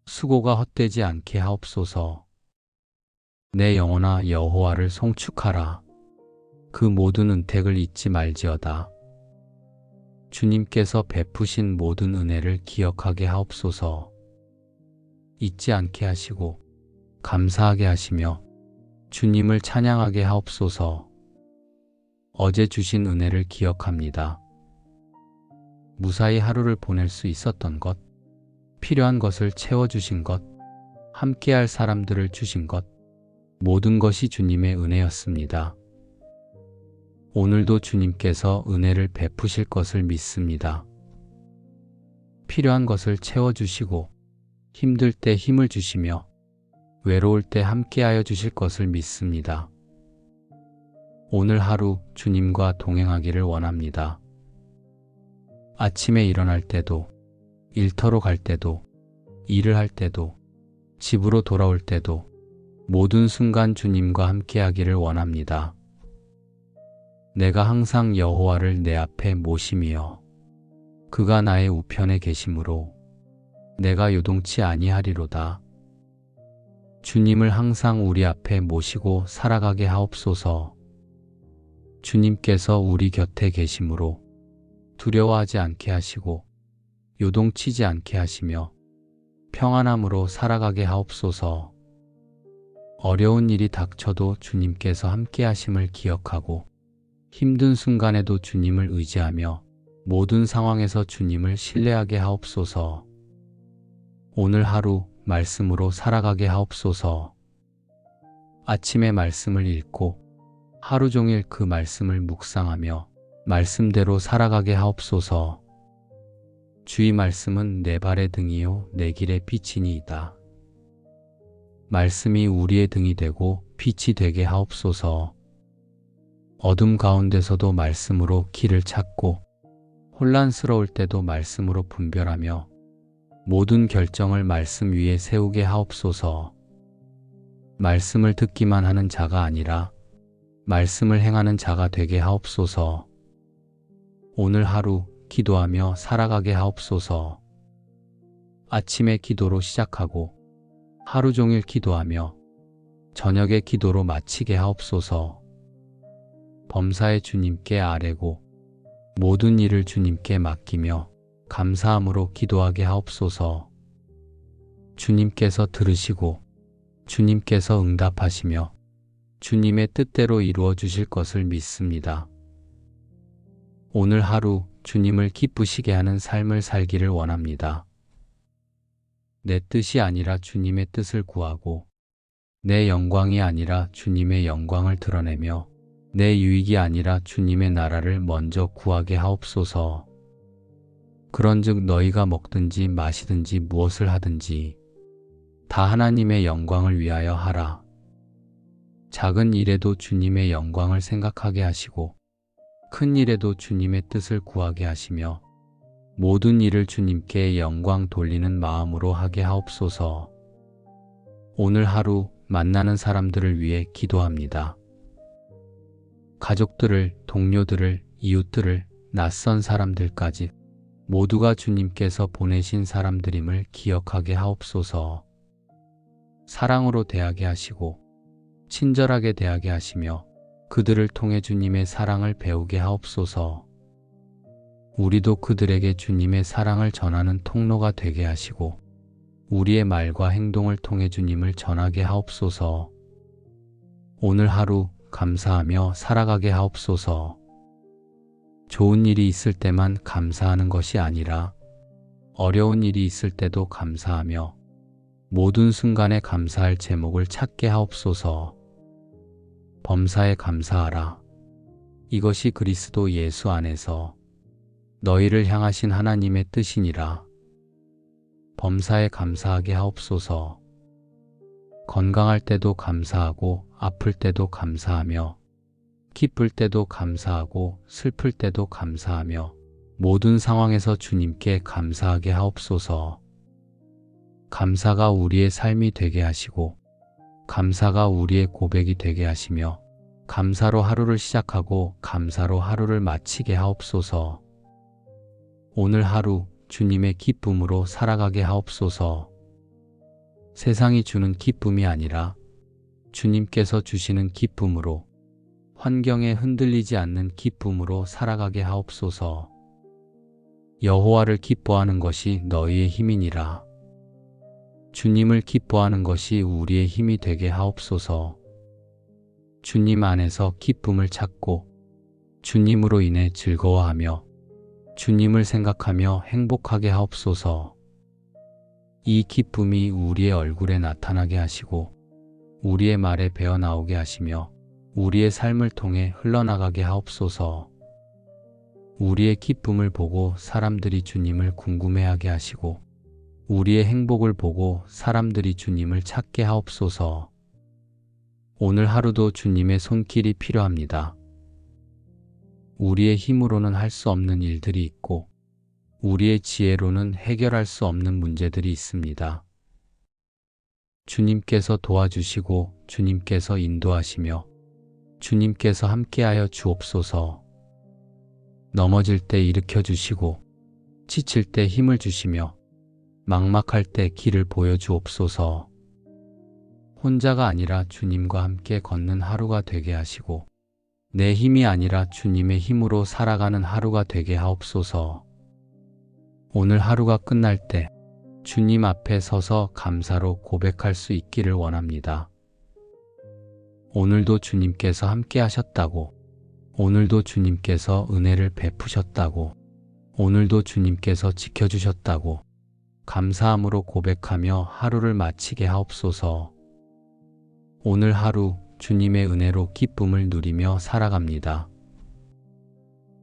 수고가 헛되지 않게 하옵소서. 내 영혼아 여호와를 송축하라. 그 모든 은택을 잊지 말지어다. 주님께서 베푸신 모든 은혜를 기억하게 하옵소서. 잊지 않게 하시고 감사하게 하시며 주님을 찬양하게 하옵소서. 어제 주신 은혜를 기억합니다. 무사히 하루를 보낼 수 있었던 것, 필요한 것을 채워주신 것, 함께할 사람들을 주신 것, 모든 것이 주님의 은혜였습니다. 오늘도 주님께서 은혜를 베푸실 것을 믿습니다. 필요한 것을 채워주시고 힘들 때 힘을 주시며 외로울 때 함께하여 주실 것을 믿습니다. 오늘 하루 주님과 동행하기를 원합니다. 아침에 일어날 때도, 일터로 갈 때도, 일을 할 때도, 집으로 돌아올 때도 모든 순간 주님과 함께하기를 원합니다. 내가 항상 여호와를 내 앞에 모심이여 그가 나의 우편에 계심으로 내가 요동치 아니하리로다. 주님을 항상 우리 앞에 모시고 살아가게 하옵소서. 주님께서 우리 곁에 계심으로 두려워하지 않게 하시고 요동치지 않게 하시며 평안함으로 살아가게 하옵소서. 어려운 일이 닥쳐도 주님께서 함께 하심을 기억하고 힘든 순간에도 주님을 의지하며 모든 상황에서 주님을 신뢰하게 하옵소서. 오늘 하루 말씀으로 살아가게 하옵소서. 아침에 말씀을 읽고 하루 종일 그 말씀을 묵상하며 말씀대로 살아가게 하옵소서. 주의 말씀은 내 발의 등이요 내 길의 빛이니이다. 말씀이 우리의 등이 되고 빛이 되게 하옵소서. 어둠 가운데서도 말씀으로 길을 찾고 혼란스러울 때도 말씀으로 분별하며 모든 결정을 말씀 위에 세우게 하옵소서. 말씀을 듣기만 하는 자가 아니라 말씀을 행하는 자가 되게 하옵소서. 오늘 하루 기도하며 살아가게 하옵소서. 아침에 기도로 시작하고 하루 종일 기도하며 저녁에 기도로 마치게 하옵소서. 범사에 주님께 아뢰고 모든 일을 주님께 맡기며 감사함으로 기도하게 하옵소서. 주님께서 들으시고 주님께서 응답하시며 주님의 뜻대로 이루어 주실 것을 믿습니다. 오늘 하루 주님을 기쁘시게 하는 삶을 살기를 원합니다. 내 뜻이 아니라 주님의 뜻을 구하고 내 영광이 아니라 주님의 영광을 드러내며 내 유익이 아니라 주님의 나라를 먼저 구하게 하옵소서. 그런즉 너희가 먹든지 마시든지 무엇을 하든지 다 하나님의 영광을 위하여 하라. 작은 일에도 주님의 영광을 생각하게 하시고 큰 일에도 주님의 뜻을 구하게 하시며 모든 일을 주님께 영광 돌리는 마음으로 하게 하옵소서. 오늘 하루 만나는 사람들을 위해 기도합니다. 가족들을, 동료들을, 이웃들을, 낯선 사람들까지 모두가 주님께서 보내신 사람들임을 기억하게 하옵소서. 사랑으로 대하게 하시고 친절하게 대하게 하시며 그들을 통해 주님의 사랑을 배우게 하옵소서. 우리도 그들에게 주님의 사랑을 전하는 통로가 되게 하시고 우리의 말과 행동을 통해 주님을 전하게 하옵소서. 오늘 하루 감사하며 살아가게 하옵소서. 좋은 일이 있을 때만 감사하는 것이 아니라 어려운 일이 있을 때도 감사하며 모든 순간에 감사할 제목을 찾게 하옵소서. 범사에 감사하라. 이것이 그리스도 예수 안에서 너희를 향하신 하나님의 뜻이니라. 범사에 감사하게 하옵소서. 건강할 때도 감사하고 아플 때도 감사하며 기쁠 때도 감사하고 슬플 때도 감사하며 모든 상황에서 주님께 감사하게 하옵소서. 감사가 우리의 삶이 되게 하시고 감사가 우리의 고백이 되게 하시며 감사로 하루를 시작하고 감사로 하루를 마치게 하옵소서. 오늘 하루 주님의 기쁨으로 살아가게 하옵소서. 세상이 주는 기쁨이 아니라 주님께서 주시는 기쁨으로 환경에 흔들리지 않는 기쁨으로 살아가게 하옵소서. 여호와를 기뻐하는 것이 너희의 힘이니라. 주님을 기뻐하는 것이 우리의 힘이 되게 하옵소서. 주님 안에서 기쁨을 찾고 주님으로 인해 즐거워하며 주님을 생각하며 행복하게 하옵소서. 이 기쁨이 우리의 얼굴에 나타나게 하시고 우리의 말에 배어나오게 하시며 우리의 삶을 통해 흘러나가게 하옵소서. 우리의 기쁨을 보고 사람들이 주님을 궁금해하게 하시고 우리의 행복을 보고 사람들이 주님을 찾게 하옵소서. 오늘 하루도 주님의 손길이 필요합니다. 우리의 힘으로는 할 수 없는 일들이 있고 우리의 지혜로는 해결할 수 없는 문제들이 있습니다. 주님께서 도와주시고 주님께서 인도하시며 주님께서 함께하여 주옵소서. 넘어질 때 일으켜 주시고 지칠 때 힘을 주시며 막막할 때 길을 보여주옵소서. 혼자가 아니라 주님과 함께 걷는 하루가 되게 하시고 내 힘이 아니라 주님의 힘으로 살아가는 하루가 되게 하옵소서. 오늘 하루가 끝날 때 주님 앞에 서서 감사로 고백할 수 있기를 원합니다. 오늘도 주님께서 함께 하셨다고, 오늘도 주님께서 은혜를 베푸셨다고, 오늘도 주님께서 지켜주셨다고 감사함으로 고백하며 하루를 마치게 하옵소서. 오늘 하루 주님의 은혜로 기쁨을 누리며 살아갑니다.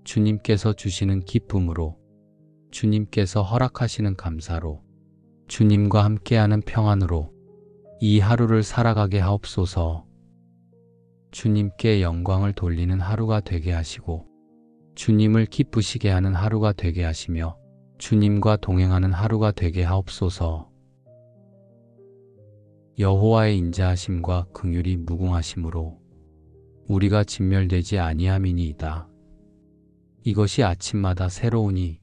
주님께서 주시는 기쁨으로, 주님께서 허락하시는 감사로, 주님과 함께하는 평안으로 이 하루를 살아가게 하옵소서. 주님께 영광을 돌리는 하루가 되게 하시고 주님을 기쁘시게 하는 하루가 되게 하시며 주님과 동행하는 하루가 되게 하옵소서. 여호와의 인자하심과 긍휼이 무궁하심으로 우리가 진멸되지 아니함이니이다. 이것이 아침마다 새로우니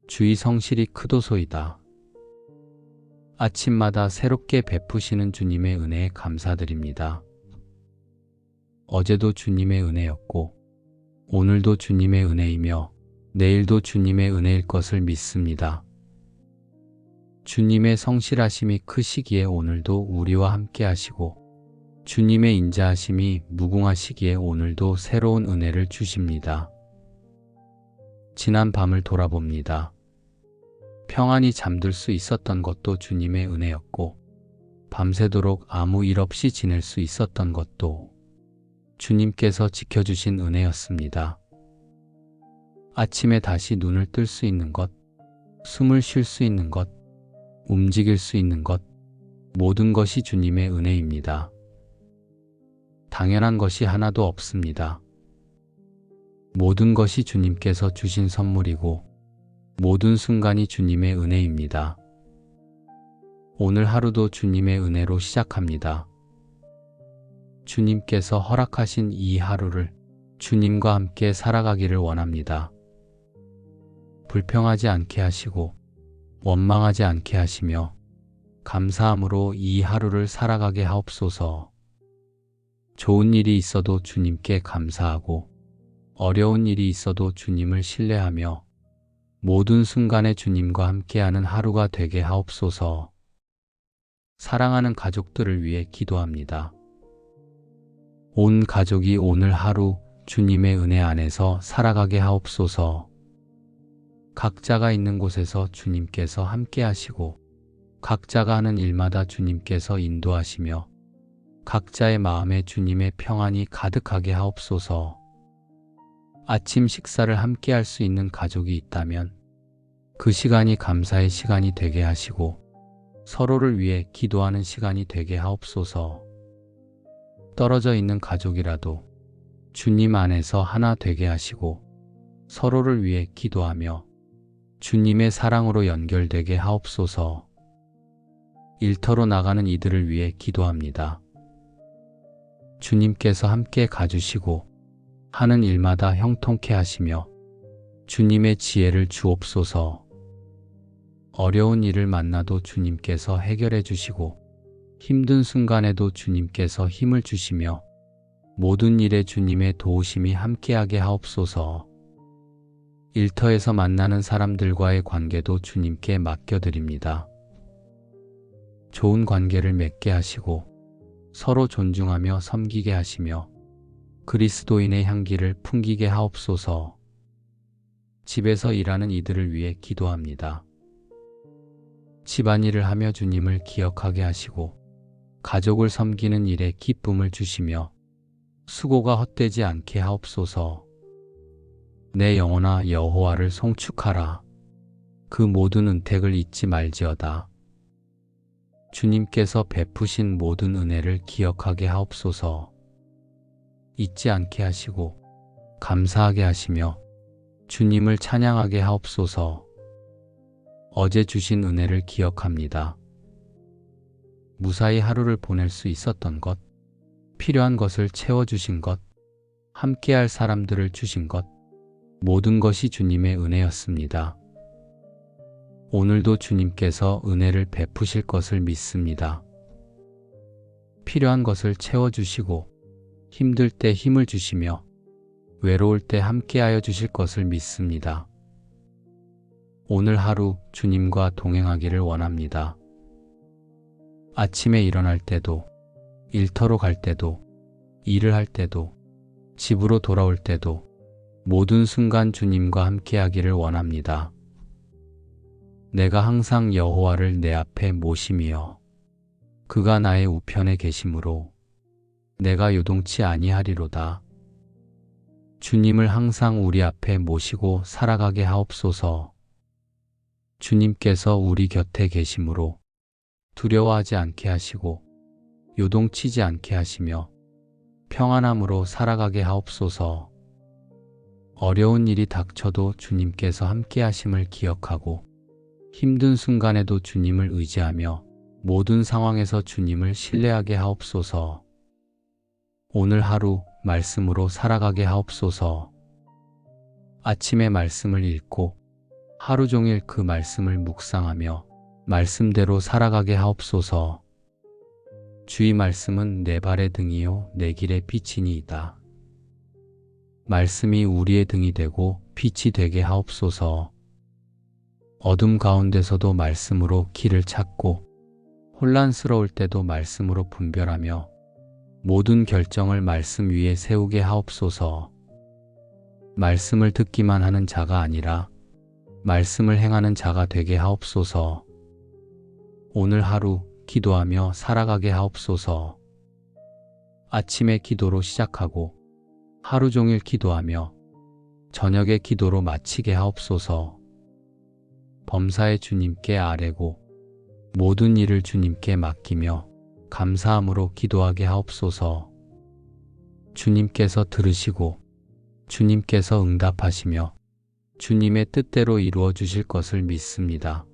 주의 성실이 크도소이다. 아침마다 새롭게 베푸시는 주님의 은혜에 감사드립니다. 어제도 주님의 은혜였고 오늘도 주님의 은혜이며 내일도 주님의 은혜일 것을 믿습니다. 주님의 성실하심이 크시기에 오늘도 우리와 함께 하시고 주님의 인자하심이 무궁하시기에 오늘도 새로운 은혜를 주십니다. 지난 밤을 돌아봅니다. 평안히 잠들 수 있었던 것도 주님의 은혜였고 밤새도록 아무 일 없이 지낼 수 있었던 것도 주님께서 지켜주신 은혜였습니다. 아침에 다시 눈을 뜰 수 있는 것, 숨을 쉴 수 있는 것, 움직일 수 있는 것, 모든 것이 주님의 은혜입니다. 당연한 것이 하나도 없습니다. 모든 것이 주님께서 주신 선물이고 모든 순간이 주님의 은혜입니다. 오늘 하루도 주님의 은혜로 시작합니다. 주님께서 허락하신 이 하루를 주님과 함께 살아가기를 원합니다. 불평하지 않게 하시고 원망하지 않게 하시며 감사함으로 이 하루를 살아가게 하옵소서. 좋은 일이 있어도 주님께 감사하고 어려운 일이 있어도 주님을 신뢰하며 모든 순간에 주님과 함께하는 하루가 되게 하옵소서. 사랑하는 가족들을 위해 기도합니다. 온 가족이 오늘 하루 주님의 은혜 안에서 살아가게 하옵소서. 각자가 있는 곳에서 주님께서 함께 하시고 각자가 하는 일마다 주님께서 인도하시며 각자의 마음에 주님의 평안이 가득하게 하옵소서. 아침 식사를 함께 할 수 있는 가족이 있다면 그 시간이 감사의 시간이 되게 하시고 서로를 위해 기도하는 시간이 되게 하옵소서. 떨어져 있는 가족이라도 주님 안에서 하나 되게 하시고 서로를 위해 기도하며 주님의 사랑으로 연결되게 하옵소서. 일터로 나가는 이들을 위해 기도합니다. 주님께서 함께 가주시고 하는 일마다 형통케 하시며 주님의 지혜를 주옵소서. 어려운 일을 만나도 주님께서 해결해 주시고 힘든 순간에도 주님께서 힘을 주시며 모든 일에 주님의 도우심이 함께하게 하옵소서. 일터에서 만나는 사람들과의 관계도 주님께 맡겨드립니다. 좋은 관계를 맺게 하시고 서로 존중하며 섬기게 하시며 그리스도인의 향기를 풍기게 하옵소서. 집에서 일하는 이들을 위해 기도합니다. 집안일을 하며 주님을 기억하게 하시고 가족을 섬기는 일에 기쁨을 주시며 수고가 헛되지 않게 하옵소서. 내 영혼아 여호와를 송축하라. 그 모든 은택을 잊지 말지어다. 주님께서 베푸신 모든 은혜를 기억하게 하옵소서. 잊지 않게 하시고 감사하게 하시며 주님을 찬양하게 하옵소서. 어제 주신 은혜를 기억합니다. 무사히 하루를 보낼 수 있었던 것, 필요한 것을 채워주신 것, 함께할 사람들을 주신 것, 모든 것이 주님의 은혜였습니다. 오늘도 주님께서 은혜를 베푸실 것을 믿습니다. 필요한 것을 채워주시고 힘들 때 힘을 주시며 외로울 때 함께하여 주실 것을 믿습니다. 오늘 하루 주님과 동행하기를 원합니다. 아침에 일어날 때도, 일터로 갈 때도, 일을 할 때도, 집으로 돌아올 때도 모든 순간 주님과 함께하기를 원합니다. 내가 항상 여호와를 내 앞에 모심이여 그가 나의 우편에 계심으로 내가 요동치 아니하리로다. 주님을 항상 우리 앞에 모시고 살아가게 하옵소서. 주님께서 우리 곁에 계심으로 두려워하지 않게 하시고 요동치지 않게 하시며 평안함으로 살아가게 하옵소서. 어려운 일이 닥쳐도 주님께서 함께 하심을 기억하고 힘든 순간에도 주님을 의지하며 모든 상황에서 주님을 신뢰하게 하옵소서. 오늘 하루 말씀으로 살아가게 하옵소서. 아침에 말씀을 읽고 하루 종일 그 말씀을 묵상하며 말씀대로 살아가게 하옵소서. 주의 말씀은 내 발의 등이요 내 길의 빛이니이다. 말씀이 우리의 등이 되고 빛이 되게 하옵소서. 어둠 가운데서도 말씀으로 길을 찾고 혼란스러울 때도 말씀으로 분별하며 모든 결정을 말씀 위에 세우게 하옵소서. 말씀을 듣기만 하는 자가 아니라 말씀을 행하는 자가 되게 하옵소서. 오늘 하루 기도하며 살아가게 하옵소서. 아침에 기도로 시작하고 하루 종일 기도하며 저녁에 기도로 마치게 하옵소서. 범사에 주님께 아뢰고 모든 일을 주님께 맡기며 감사함으로 기도하게 하옵소서. 주님께서 들으시고 주님께서 응답하시며 주님의 뜻대로 이루어 주실 것을 믿습니다.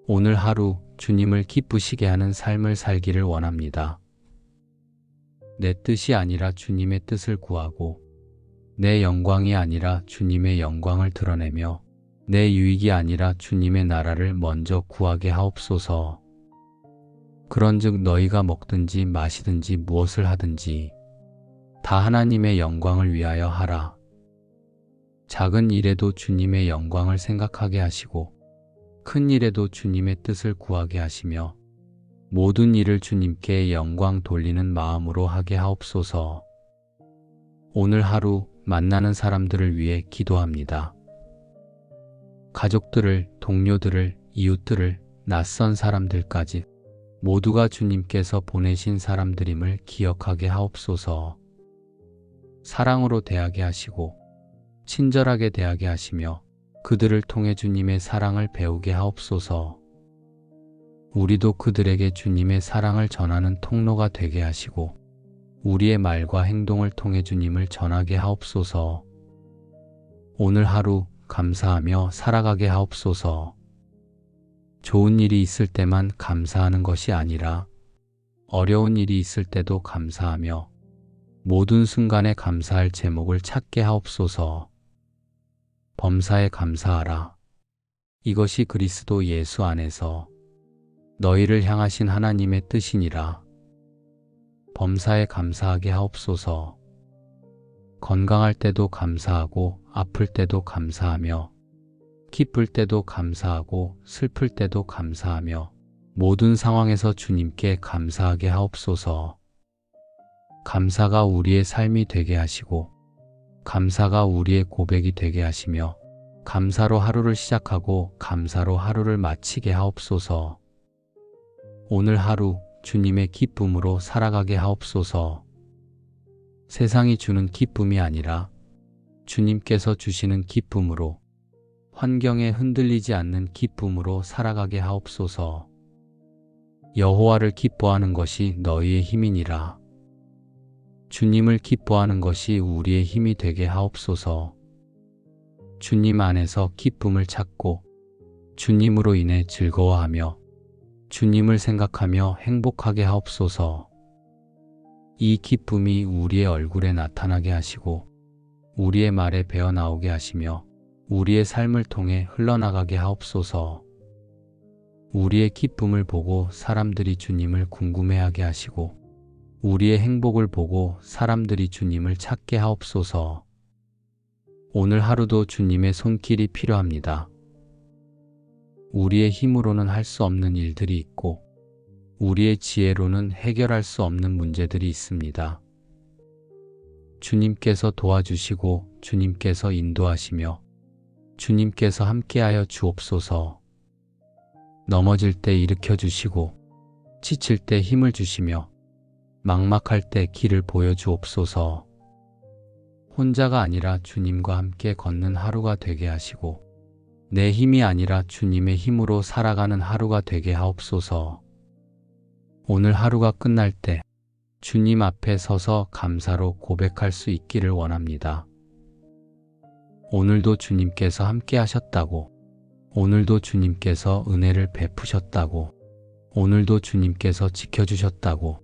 오늘 하루 주님을 기쁘시게 하는 삶을 살기를 원합니다. 내 뜻이 아니라 주님의 뜻을 구하고 내 영광이 아니라 주님의 영광을 드러내며 내 유익이 아니라 주님의 나라를 먼저 구하게 하옵소서. 그런즉 너희가 먹든지 마시든지 무엇을 하든지 다 하나님의 영광을 위하여 하라. 작은 일에도 주님의 영광을 생각하게 하시고 큰 일에도 주님의 뜻을 구하게 하시며 모든 일을 주님께 영광 돌리는 마음으로 하게 하옵소서. 오늘 하루 만나는 사람들을 위해 기도합니다. 가족들을, 동료들을, 이웃들을, 낯선 사람들까지 모두가 주님께서 보내신 사람들임을 기억하게 하옵소서. 사랑으로 대하게 하시고 친절하게 대하게 하시며 그들을 통해 주님의 사랑을 배우게 하옵소서. 우리도 그들에게 주님의 사랑을 전하는 통로가 되게 하시고 우리의 말과 행동을 통해 주님을 전하게 하옵소서. 오늘 하루 감사하며 살아가게 하옵소서. 좋은 일이 있을 때만 감사하는 것이 아니라 어려운 일이 있을 때도 감사하며 모든 순간에 감사할 제목을 찾게 하옵소서. 범사에 감사하라. 이것이 그리스도 예수 안에서 너희를 향하신 하나님의 뜻이니라. 범사에 감사하게 하옵소서. 건강할 때도 감사하고 아플 때도 감사하며 기쁠 때도 감사하고 슬플 때도 감사하며 모든 상황에서 주님께 감사하게 하옵소서. 감사가 우리의 삶이 되게 하시고 감사가 우리의 고백이 되게 하시며 감사로 하루를 시작하고 감사로 하루를 마치게 하옵소서. 오늘 하루 주님의 기쁨으로 살아가게 하옵소서. 세상이 주는 기쁨이 아니라 주님께서 주시는 기쁨으로 환경에 흔들리지 않는 기쁨으로 살아가게 하옵소서. 여호와를 기뻐하는 것이 너희의 힘이니라. 주님을 기뻐하는 것이 우리의 힘이 되게 하옵소서. 주님 안에서 기쁨을 찾고 주님으로 인해 즐거워하며 주님을 생각하며 행복하게 하옵소서. 이 기쁨이 우리의 얼굴에 나타나게 하시고 우리의 말에 배어나오게 하시며 우리의 삶을 통해 흘러나가게 하옵소서. 우리의 기쁨을 보고 사람들이 주님을 궁금해하게 하시고 우리의 행복을 보고 사람들이 주님을 찾게 하옵소서. 오늘 하루도 주님의 손길이 필요합니다. 우리의 힘으로는 할 수 없는 일들이 있고 우리의 지혜로는 해결할 수 없는 문제들이 있습니다. 주님께서 도와주시고 주님께서 인도하시며 주님께서 함께하여 주옵소서. 넘어질 때 일으켜 주시고 지칠 때 힘을 주시며 막막할 때 길을 보여주옵소서. 혼자가 아니라 주님과 함께 걷는 하루가 되게 하시고 내 힘이 아니라 주님의 힘으로 살아가는 하루가 되게 하옵소서. 오늘 하루가 끝날 때 주님 앞에 서서 감사로 고백할 수 있기를 원합니다. 오늘도 주님께서 함께 하셨다고, 오늘도 주님께서 은혜를 베푸셨다고, 오늘도 주님께서 지켜주셨다고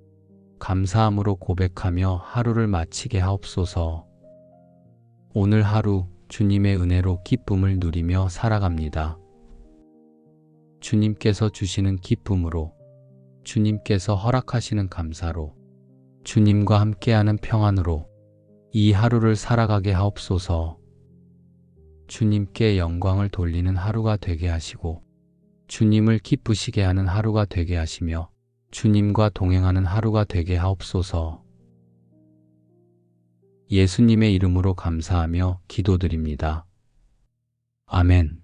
감사함으로 고백하며 하루를 마치게 하옵소서. 오늘 하루 주님의 은혜로 기쁨을 누리며 살아갑니다. 주님께서 주시는 기쁨으로, 주님께서 허락하시는 감사로, 주님과 함께하는 평안으로 이 하루를 살아가게 하옵소서. 주님께 영광을 돌리는 하루가 되게 하시고 주님을 기쁘시게 하는 하루가 되게 하시며 주님과 동행하는 하루가 되게 하옵소서. 예수님의 이름으로 감사하며 기도드립니다. 아멘.